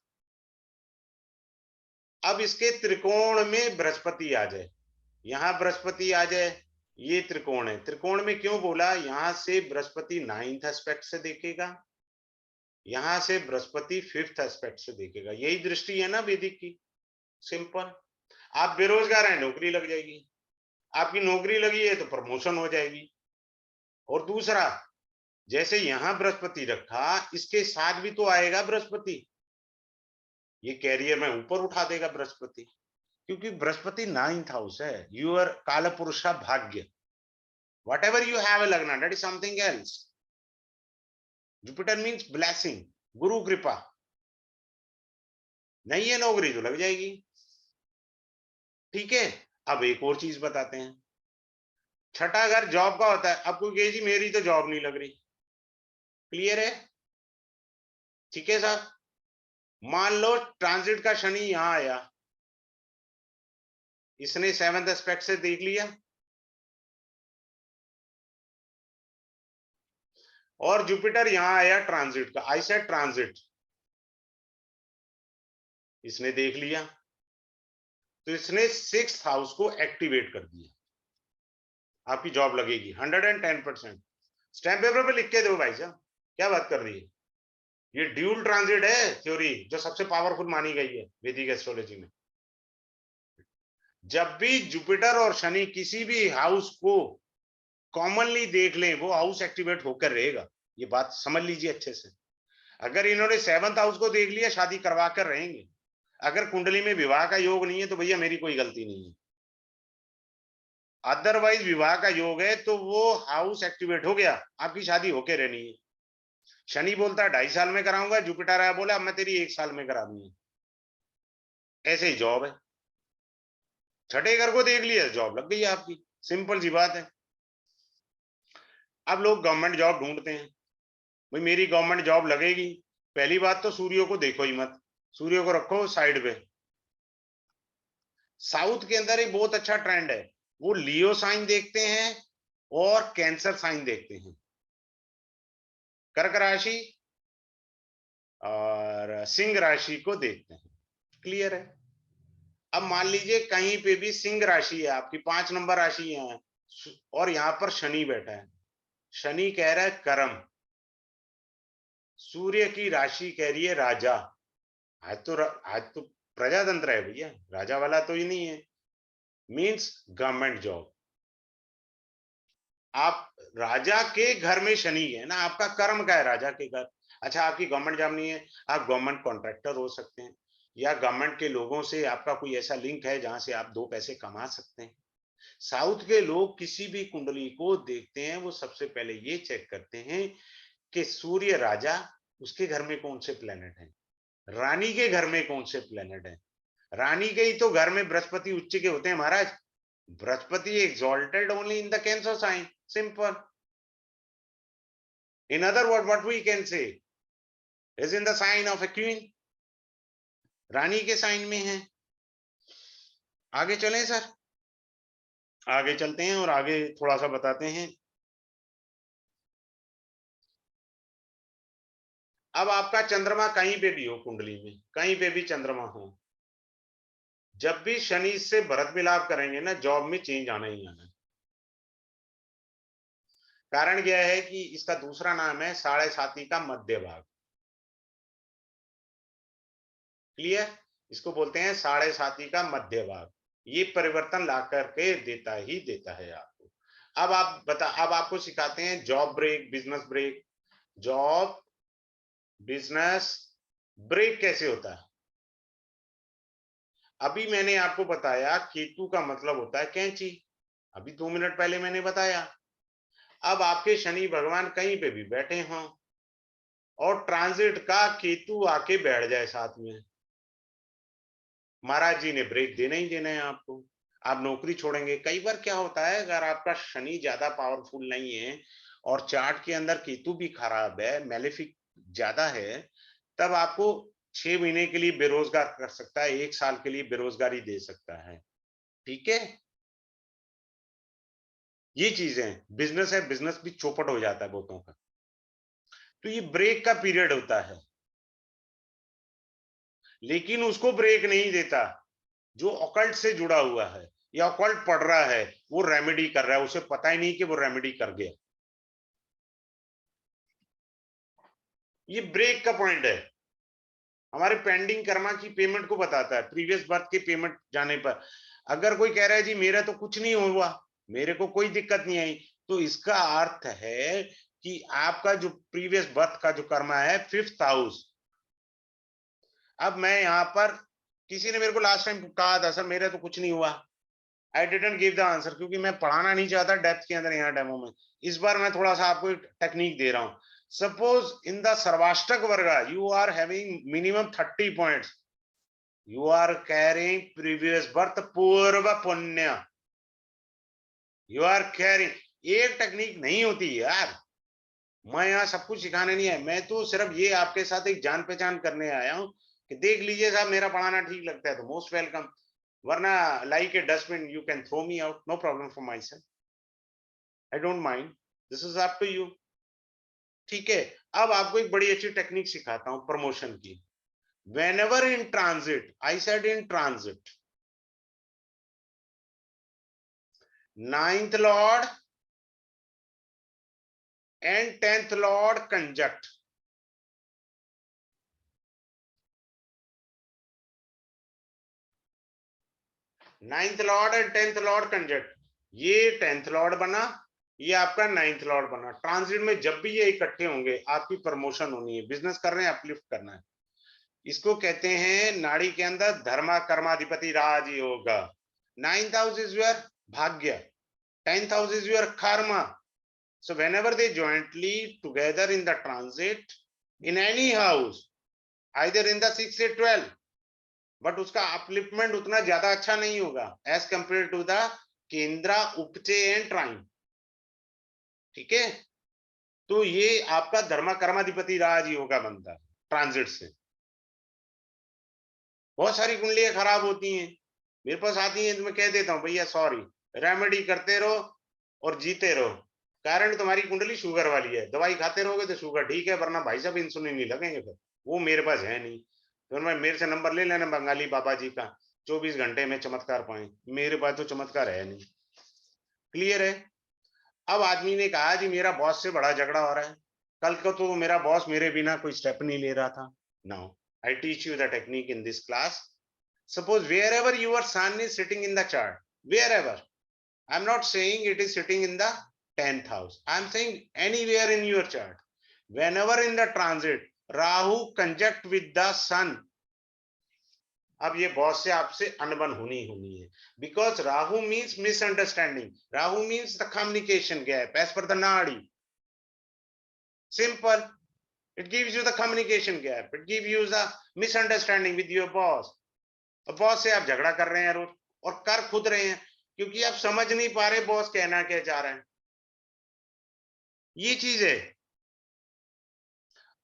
अब इसके त्रिकोण में बृहस्पति आ जाए, यहां बृहस्पति आ जाए, ये त्रिकोण है। त्रिकोण में क्यों बोला, यहां से बृहस्पति 9th एस्पेक्ट से देखेगा, यहां से बृहस्पति 5th एस्पेक्ट से देखेगा, यही दृष्टि है ना वैदिक की। सिंपल, आप बेरोजगार हैं, नौकरी लग जाएगी, आपकी नौकरी लगी है तो प्रमोशन हो जाएगी। और दूसरा, जैसे यहां बृहस्पति रखा, इसके साथ भी तो आएगा बृहस्पति, ये कैरियर में ऊपर उठा देगा बृहस्पति, क्योंकि बृहस्पति 9th हाउस है, यूर काल पुरुषा भाग्य, whatever you have a lagna, that is something else. Jupiter means blessing, गुरु कृपा, नहीं है नौकरी तो लग जाएगी। ठीक है, अब एक और चीज बताते हैं, छठा घर जॉब का होता है। अब कोई कहे जी मेरी तो जॉब नहीं लग रही, क्लियर है, ठीक है साहब। मान लो ट्रांजिट का शनि यहां आया, इसने 7th एस्पेक्ट से देख लिया, और जुपिटर यहां आया ट्रांजिट का, आई सेड ट्रांजिट, इसने देख लिया, तो इसने 6th हाउस को एक्टिवेट कर दिया, आपकी जॉब लगेगी 110%। स्टैम्प पेपर पे लिख के दो भाई साहब, क्या बात कर रही है। ये ड्यूल ट्रांजिट है थ्योरी, जो सबसे पावरफुल मानी गई है वैदिक एस्ट्रोलॉजी में। जब भी जुपिटर और शनि किसी भी हाउस को कॉमनली देख लें, वो हाउस एक्टिवेट होकर रहेगा, ये बात समझ लीजिए अच्छे से। अगर इन्होंने 7th हाउस को देख लिया, शादी करवा कर रहेंगे। अगर कुंडली में विवाह का योग नहीं है तो भैया मेरी कोई गलती नहीं है, अदरवाइज विवाह का योग है तो वो हाउस एक्टिवेट हो गया, आपकी शादी होके रहनी है। शनि बोलता है 2.5 साल में कराऊंगा, जुपिटर आया बोला मैं तेरी 1 साल में करा दूंगी, ऐसे ही जॉब है। छठे घर को देख लिया, जॉब लग गई आपकी, सिंपल सी बात है। अब लोग गवर्नमेंट जॉब ढूंढते हैं, भाई मेरी गवर्नमेंट जॉब लगेगी। पहली बात तो सूर्य को देखो ही मत, सूर्य को रखो साइड पे। साउथ के अंदर एक बहुत अच्छा ट्रेंड है, वो लियो साइन देखते हैं और कैंसर साइन देखते हैं, कर्क राशि और सिंह राशि को देखते हैं, क्लियर है। अब मान लीजिए कहीं पे भी सिंह राशि है आपकी, 5 नंबर राशि है, और यहां पर शनि बैठा है, शनि कह रहा है कर्म, सूर्य की राशि कह रही है राजा। आज तो प्रजातंत्र है भैया, राजा वाला तो ही नहीं है, मींस गवर्नमेंट जॉब। आप राजा के घर में शनि है ना, आपका कर्म का है राजा के घर। अच्छा आपकी गवर्नमेंट जॉब नहीं है, आप गवर्नमेंट कॉन्ट्रैक्टर हो सकते हैं, या गवर्नमेंट के लोगों से आपका कोई ऐसा लिंक है जहां से आप 2 पैसे कमा सकते हैं। साउथ के लोग किसी भी कुंडली को देखते हैं, वो सबसे पहले ये चेक करते हैं कि सूर्य राजा, उसके घर में कौन से प्लेनेट हैं, रानी के घर में कौन से प्लेनेट हैं, रानी के ही तो घर में बृहस्पति उच्च के होते हैं महाराज। Brihaspati exalted only in the Cancer sign. Simple. In other words, what we can say is in the sign of a queen. रानी के साइन में है। आगे चलें सर, आगे चलते हैं और आगे थोड़ा सा बताते हैं। अब आपका चंद्रमा कहीं पे भी हो कुंडली में, कहीं पे भी चंद्रमा हो, जब भी शनि से भरत मिलाप करेंगे ना, जॉब में चेंज आना ही आना है। कारण क्या है कि इसका दूसरा नाम है 7.5 का मध्य भाग। क्लियर? इसको बोलते हैं 7.5 का मध्य भाग। ये परिवर्तन ला करके देता ही देता है आपको। अब आपको सिखाते हैं job break, business break. Job business break कैसे होता है। अभी मैंने आपको बताया केतु का मतलब होता है कैंची, अभी 2 मिनट पहले मैंने बताया। अब आपके शनि भगवान कहीं पे भी बैठे हों और ट्रांजिट का केतु आके बैठ जाए साथ में, महाराज जी ने ब्रेक देना ही देना है आपको। आप नौकरी छोड़ेंगे। कई बार क्या होता है, अगर आपका शनि ज्यादा पावरफुल नहीं है और चार्ट के अंदर केतु भी खराब है, मैलेफिक ज्यादा है, तब आपको 6 महीने के लिए बेरोजगार कर सकता है, 1 साल के लिए बेरोजगारी दे सकता है। ठीक है, ये चीजें, बिजनेस है, बिजनेस भी चौपट हो जाता है बहुतों का। तो ये ब्रेक का पीरियड होता है, लेकिन उसको ब्रेक नहीं देता जो ऑकल्ट से जुड़ा हुआ है या ऑकल्ट पढ़ रहा है, वो रेमेडी कर रहा है, उसे पता ही नहीं कि वो रेमेडी कर गया। ये ब्रेक का पॉइंट है, हमारे पेंडिंग कर्मा की पेमेंट को बताता है। प्रीवियस बर्थ के पेमेंट जाने पर अगर कोई कह रहा है जी मेरा तो कुछ नहीं हुआ, मेरे को कोई दिक्कत नहीं आई, तो इसका अर्थ है कि आपका जो प्रीवियस बर्थ का जो कर्मा है 5th हाउस। अब मैं यहां पर, किसी ने मेरे को लास्ट टाइम कहा था सर मेरा तो कुछ नहीं हुआ, I didn't give the answer, क्योंकि मैं पढ़ाना नहीं चाहता डेप्थ के अंदर यहाँ डेमो में। इस बार मैं थोड़ा सा आपको एक टेक्निक दे रहा हूं। Suppose in the Sarvashtak varga you are having minimum 30 points, you are carrying previous birth purva punya, you are carrying. एक टेक्निक नहीं होती यार, मैं यहाँ सब कुछ सिखाने नहीं है, मैं तो सिर्फ ये आपके साथ एक जान पहचान करने आया हूँ कि देख लीजिए साहब मेरा पढ़ाना ठीक लगता है तो मोस्ट वेलकम, वरना like a dustbin you can throw me out, no problem for myself, I don't mind, this is up to you. ठीक है, अब आपको एक बड़ी अच्छी टेक्निक सिखाता हूं प्रमोशन की। whenever in transit, I said in transit, 9th lord and 10th lord conjunct, 9th lord and 10th lord conjunct, ये 10th लॉर्ड बना, ये आपका 9th लॉर्ड बना। ट्रांजिट में जब भी ये इकट्ठे होंगे आपकी प्रमोशन होनी है, बिजनेस कर रहे हैं अपलिफ्ट करना है। इसको कहते हैं नाड़ी के अंदर धर्मा कर्माधिपति राजयोग। 9th हाउस इज योर भाग्य, 10th house is your Karma. So whenever they jointly together in the transit in any house, either in the 6 or 12, but उसका अपलिफ्टमेंट उतना ज्यादा अच्छा नहीं होगा एज कंपेयर टू द केंद्रा उपचे एंड ट्राइन। ठीक है, तो ये आपका धर्मा कर्माधिपति राज योगा बनता है ट्रांजिट से। बहुत सारी कुंडलियां खराब होती हैं, मेरे पास आती हैं तो मैं कह देता हूं भैया सॉरी, रेमेडी करते रहो और जीते रहो। कारण तुम्हारी कुंडली शुगर वाली है, दवाई खाते रहोगे तो शुगर ठीक है, वरना भाई साहब इंसुलिन नहीं लगेंगे, फिर वो मेरे पास है नहीं। तो मैं, मेरे से नंबर ले लेना बंगाली बाबा जी का, 24 घंटे में चमत्कार पाए, मेरे पास तो चमत्कार है नहीं। क्लियर है? अब आदमी ने कहा जी मेरा बॉस से बड़ा झगड़ा हो रहा है, कल को तो मेरा बॉस मेरे बिना कोई स्टेप नहीं ले रहा था। Now I teach you the technique in this class. Suppose wherever your sun is sitting in the chart, wherever, I'm not saying it is sitting in the 10th house, I'm saying anywhere in your chart, whenever in the transit Rahu conjunct with the sun, अब ये boss से आपसे अनबन होनी है, because Rahu means misunderstanding, Rahu means the communication gap as per the Nadi. Simple, it gives you the communication gap, it gives you the misunderstanding with your boss. और boss से आप झगड़ा कर रहे हैं रोज और कर खुद रहे हैं, क्योंकि आप समझ नहीं पा रहे बॉस कहना क्या चाह रहे हैं। ये चीज है।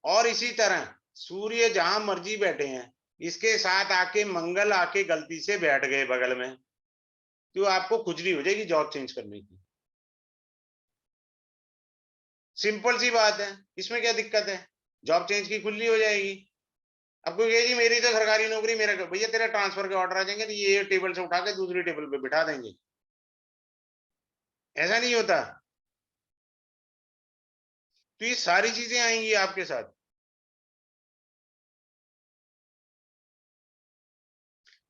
और इसी तरह सूर्य जहां मर्जी बैठे हैं, इसके साथ आके मंगल आके गलती से बैठ गए बगल में, तो आपको खुजली हो जाएगी जॉब चेंज करने की। सिंपल सी बात है, इसमें क्या दिक्कत है? जॉब चेंज की खुजली हो जाएगी। अब कोई कहे जी मेरी तो सरकारी नौकरी, मेरा भैया तेरा ट्रांसफर के ऑर्डर आ जाएंगे तो ये टेबल से उठा के दूसरी टेबल पे बिठा देंगे। ऐसा नहीं होता। तो ये सारी चीजें आएंगी आपके साथ।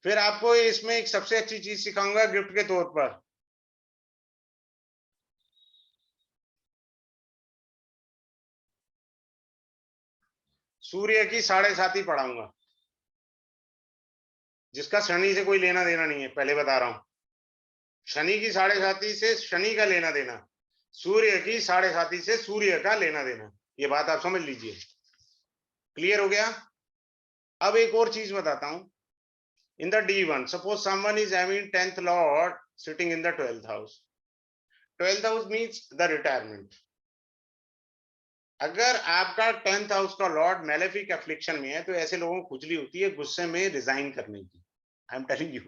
फिर आपको इसमें एक सबसे अच्छी चीज सिखाऊंगा गिफ्ट के तौर पर। सूर्य की 7.5 पढ़ाऊंगा, जिसका शनि से कोई लेना देना नहीं है, पहले बता रहा हूं। शनि की 7.5 से शनि का लेना देना, सूर्य की 7.5 से सूर्य का लेना देना। ये बात आप समझ लीजिए। क्लियर हो गया? अब एक और चीज बताता हूं। In the D1, suppose someone is having 10th lord sitting in the 12th house. 12th house means the retirement. अगर आपका 10th हाउस का लॉर्ड मैलेफिक एफ्लिक्शन में है, तो ऐसे लोगों को खुजली होती है गुस्से में रिजाइन करने की। आई एम टेलिंग यू,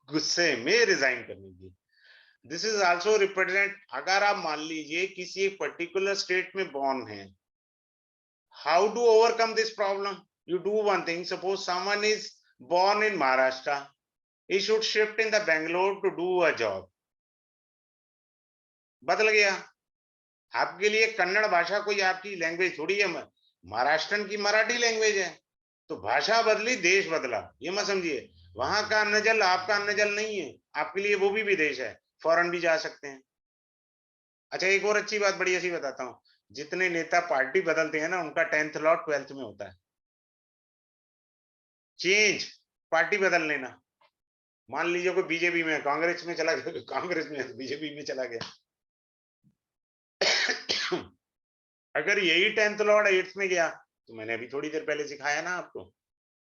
गुस्से में रिजाइन करने की। दिस इज आल्सो रिप्रेजेंट, अगर आप मान लीजिए किसी एक पर्टिकुलर स्टेट में बॉर्न है, how to overcome this problem? You do one thing. Suppose someone is born in Maharashtra, he should shift in the Bangalore to do a job. बदल गया। आपके लिए कन्नड़ भाषा कोई आपकी लैंग्वेज थोड़ी है, महाराष्ट्रन की मराठी लैंग्वेज है। तो भाषा बदली, देश बदला, ये मत समझिए। वहां का अन्न जल आपका अन्न जल नहीं है, आपके लिए वो भी विदेश है, फॉरेन भी जा सकते हैं। अच्छा, एक और अच्छी बात बढ़िया सी बताता हूँ। जितने नेता पार्टी बदलते हैं ना, उनका 10th लॉट 12th में होता है। चेंज, पार्टी बदल लेना। मान लीजिए कोई बीजेपी में, कांग्रेस में चला गया, कांग्रेस में बीजेपी में चला गया। अगर यही 10th लॉर्ड 8th में गया, तो मैंने अभी थोड़ी देर पहले सिखाया ना आपको,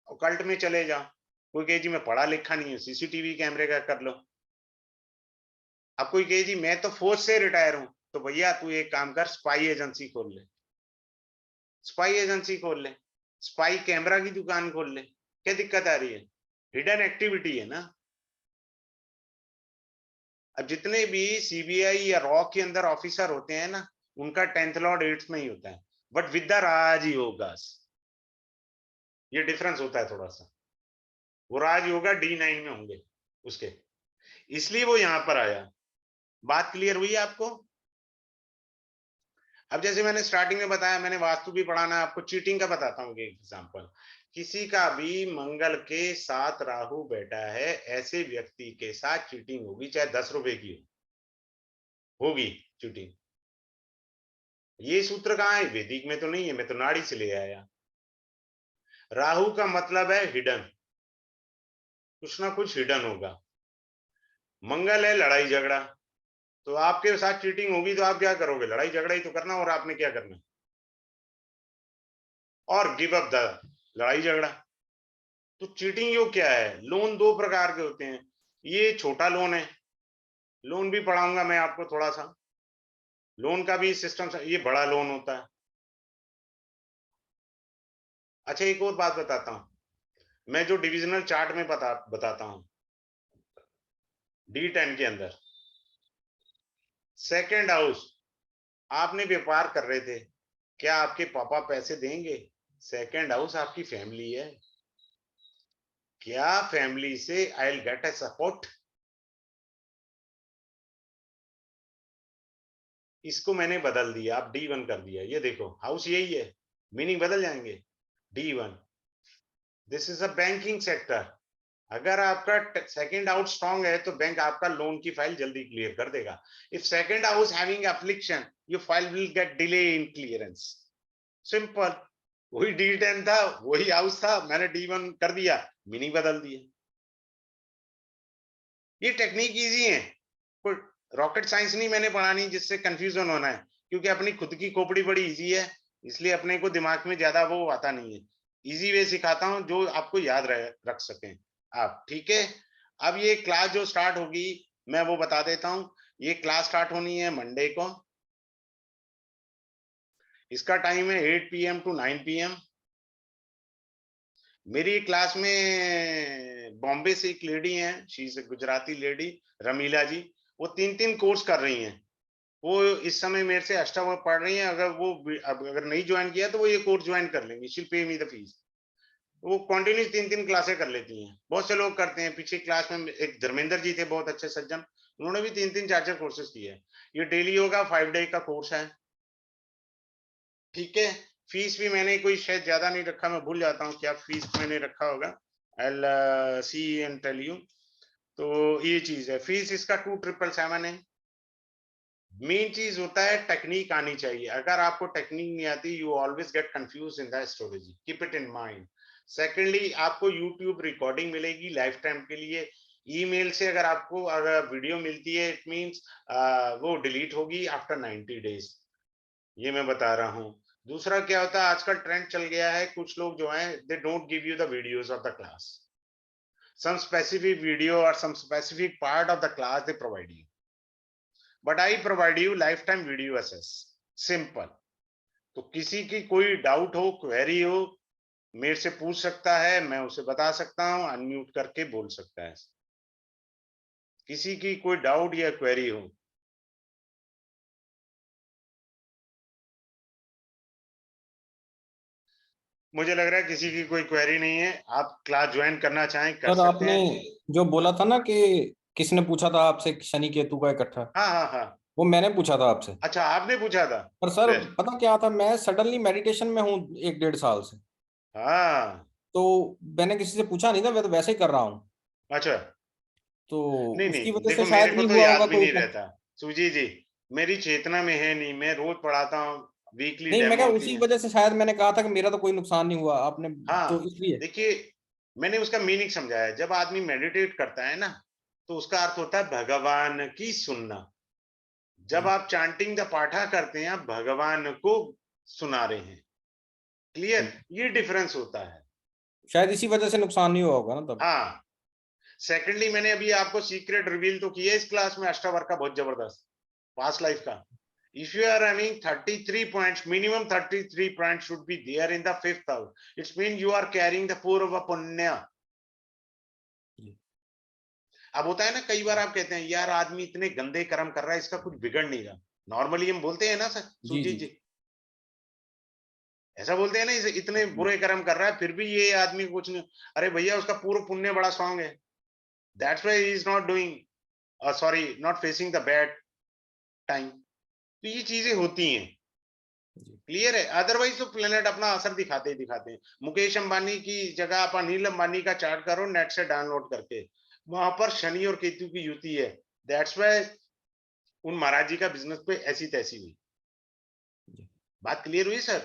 ऑकल्ट में चले जाओ। कोई कहे जी मैं पढ़ा लिखा नहीं हूँ, सीसीटीवी कैमरे का कर लो। अब कोई कहे जी मैं तो फौज से रिटायर हूं, तो भैया तू एक काम कर, स्पाई एजेंसी खोल ले, स्पाई एजेंसी खोल ले, स्पाई कैमरा की दुकान खोल ले। क्या दिक्कत आ रही है? हिडन एक्टिविटी है ना। अब जितने भी सीबीआई या रॉ के अंदर ऑफिसर होते हैं ना, उनका 10th लॉर्ड 8th में ही होता है, बट विद द राजयोगास। ये डिफरेंस होता है थोड़ा सा। वो राजयोगा D9 में होंगे उसके, इसलिए वो यहां पर आया। बात क्लियर हुई आपको? अब जैसे मैंने स्टार्टिंग में बताया, मैंने वास्तु भी पढ़ाना, आपको चीटिंग का बताता हूँ एक एग्जांपल। किसी का भी मंगल के साथ राहु बैठा है, ऐसे व्यक्ति के साथ चीटिंग होगी, चाहे 10 रुपए की होगी चीटिंग। ये सूत्र कहाँ है? वैदिक में तो नहीं है, मैं तो नाड़ी से ले आया। राहु का मतलब है हिडन, कुछ ना कुछ हिडन होगा। मंगल है लड़ाई झगड़ा, तो आपके साथ चीटिंग होगी तो आप क्या करोगे? लड़ाई झगड़ा ही तो करना, और आपने क्या करना? और गिव अप द लड़ाई झगड़ा। तो चीटिंग योग क्या है? लोन दो प्रकार के होते हैं। ये छोटा लोन है, लोन भी पढ़ाऊंगा मैं आपको थोड़ा सा, लोन का भी सिस्टम। ये बड़ा लोन होता है। अच्छा, एक और बात बताता हूं, मैं जो डिविजनल चार्ट में बताता हूं, D10 के अंदर सेकेंड हाउस, आपने व्यापार कर रहे थे, क्या आपके पापा पैसे देंगे? सेकेंड हाउस आपकी फैमिली है, क्या फैमिली से I will get a support? इसको मैंने बदल दिया, आप D1 कर दिया। ये देखो हाउस यही है, मीनिंग बदल जाएंगे। D1, this is a banking sector. अगर आपका सेकंड हाउस स्ट्रांग है, तो बैंक आपका लोन की फाइल जल्दी क्लियर कर देगा। If second house having affliction, your file will get delay in clearance. Simple. वही D10 था, वही हाउस था, मैंने D1 कर दिया, मीनिंग बदल दिया। ये टेक्निक इजी है, कोई रॉकेट साइंस नहीं मैंने पढ़ानी जिससे कंफ्यूजन होना है, क्योंकि अपनी खुद की खोपड़ी बड़ी इजी है, इसलिए अपने को दिमाग में ज्यादा वो आता नहीं है। इजी वे सिखाता हूं जो आपको याद रख सकें। आप, ठीक है। अब ये क्लास जो स्टार्ट होगी मैं वो बता देता हूँ। ये क्लास स्टार्ट होनी है मंडे को। इसका टाइम है 8 PM to 9 PM। मेरी क्लास में बॉम्बे से एक लेडी है, she is Gujarati lady, Ramila ji. वो 3-3 कोर्स कर रही हैं। वो इस समय मेरे से अष्टावक्र पढ़ रही हैं। अगर वो अगर नहीं ज्वाइन किया तो वो ये कोर्स ज्वाइन कर लेंगी। शी पे मी द फीस। वो कंटिन्यूस 3-3 क्लासें कर लेती हैं। बहुत से लोग करते हैं। पीछे क्लास में एक धर्मेंद्र जी थे, बहुत अच्छे सज्जन, उन्होंने भी 3-3 4-4 कोर्सेज किए हैं। ये डेली योगा 5 डे का कोर्स है, ठीक है। फीस भी मैंने कोई शायद ज्यादा नहीं रखा, मैं भूल जाता हूँ क्या फीस मैंने रखा होगा। आई सी एंड टेल यू। तो ये चीज है, फीस इसका 2777 है। मेन चीज होता है टेक्निक आनी चाहिए। अगर आपको टेक्निक नहीं आती, you always get confuse in the astrology, keep it in mind. Secondly, आपको यूट्यूब रिकॉर्डिंग मिलेगी लाइफ टाइम के लिए। ईमेल से अगर आपको अगर वीडियो मिलती है, इट मींस वो डिलीट होगी आफ्टर 90 डेज। ये मैं बता रहा हूँ। दूसरा क्या होता है, आजकल ट्रेंड चल गया है, कुछ लोग जो हैं they don't give you the videos of the class. Some specific video और some specific part of the class they provide you, but I provide you life time video access, simple. तो किसी की कोई डाउट हो, query हो, मेरे से पूछ सकता है, मैं उसे बता सकता हूँ, अनम्यूट करके बोल सकता है। किसी की कोई डाउट या क्वेरी हो। मुझे लग रहा है किसी की कोई क्वेरी नहीं है। आप क्लास ज्वाइन करना चाहें कर सर सकते आपने हैं। जो बोला था ना कि किसने पूछा था आपसे शनि केतु का इकट्ठा, हाँ हाँ हाँ। वो मैंने पूछा था आपसे। अच्छा, आपने पूछा था। पर सर फिर पता क्या था, मैं सडनली मेडिटेशन में हूँ 1-1.5 साल से। हाँ। तो मैंने किसी से पूछा नहीं था, मैं तो वैसे ही कर रहा हूँ। अच्छा। तो नहीं उसकी नहीं, वजह से देखो मेरे शायद को नहीं तो हुआ याद होगा भी कोई नहीं इफेक्ट। रहता। सुजी जी, मेरी चेतना में है नहीं। मैं रोज पढ़ाता हूँ, वीकली नहीं, मैं डेमो क्या होती उसी है। वजह से शायद मैंने कहा था कि मेरा तो कोई नुकसान नहीं हुआ आपने, तो हाँ, इसलिए। देखिए, मैंने उसका मीनिंग समझाया। जब आदमी मेडिटेट करता है ना, तो उसका अर्थ होता है भगवान की सुनना। जब जी आप चांटिंग द पाठा करते हैं, आप भगवान को सुना रहे हैं। क्लियर, जी। ये डिफरेंस होता है। शायद इसी वजह से नुकसान नहीं हुआ होगा ना तब। हाँ। सेकेंडली, मैंने अभी आपको सीक्रेट रिवील तो किया इस क्लास में अष्टावर का, बहुत जबरदस्त पास्ट लाइफ का। If you are running 33 points, minimum 33 points should be there in the fifth house. It means you are carrying the purva punya. अब होता है ना, कई बार आप कहते हैं यार आदमी इतने गंदे कर्म कर रहा है, इसका कुछ बिगड़ नहीं रहा। नॉर्मली हम बोलते हैं ना सर, जी सुजीत जी जी, ऐसा बोलते हैं ना, इसे इतने जी बुरे कर्म कर रहा है फिर भी ये आदमी कुछ नहीं। अरे भैया, उसका पूर्व पुण्य बड़ा स्ट्रांग है। That's why he is not doing, sorry, not facing the bad time. तो ये चीजें होती हैं। जी। क्लियर है। अदरवाइज तो प्लेनेट अपना असर दिखाते ही दिखाते हैं। मुकेश अंबानी की जगह आप अनिल अंबानी का चार्ट करो नेट से डाउनलोड करके, वहां पर शनि और केतु की युति है। दैट्स व्हाई उन महाराज जी का बिजनेस पे ऐसी तैसी हुई। जी। बात क्लियर हुई सर।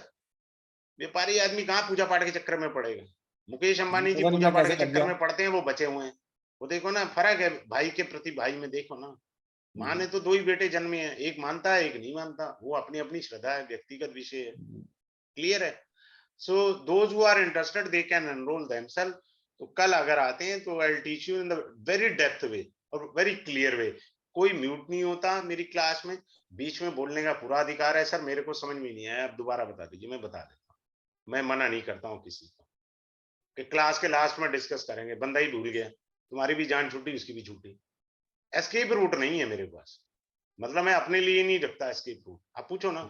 व्यापारी आदमी कहाँ पूजा पाठ के चक्कर में पड़ेगा। मुकेश जी, अंबानी जी पता नहीं पूजा मैं पाठ कैसे के लग चक्कर गया। में पड़ते हैं, वो बचे हुए हैं। वो देखो ना, फर्क है भाई के प्रति भाई में, देखो ना। माँ जी ने तो 2 ही बेटे जन्मे हैं, एक मानता है एक नहीं मानता, वो अपनी अपनी श्रद्धा है, व्यक्तिगत विषय है। जी क्लियर है। So those who are interested they can enroll themselves. तो कल अगर आते हैं तो I teach you in the very depth way और वेरी क्लियर वे। कोई म्यूट नहीं होता मेरी क्लास में। बीच में बोलने का पूरा अधिकार है। सर मेरे को समझ में नहीं आया, आप दोबारा बता दीजिए, मैं बता देता हूँ। मैं मना नहीं करता हूँ किसी को कि क्लास के लास्ट में डिस्कस करेंगे। बंदा ही भूल गया, तुम्हारी भी जान छूटी, उसकी भी छूटी। एस्केप रूट नहीं है मेरे पास। मतलब मैं अपने लिए नहीं रखता एस्केप रूट। आप पूछो ना,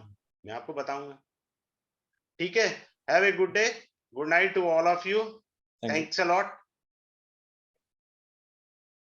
मैं आपको बताऊंगा। ठीक है। Have a good day, good night to all of you. Thank you. Thanks a lot.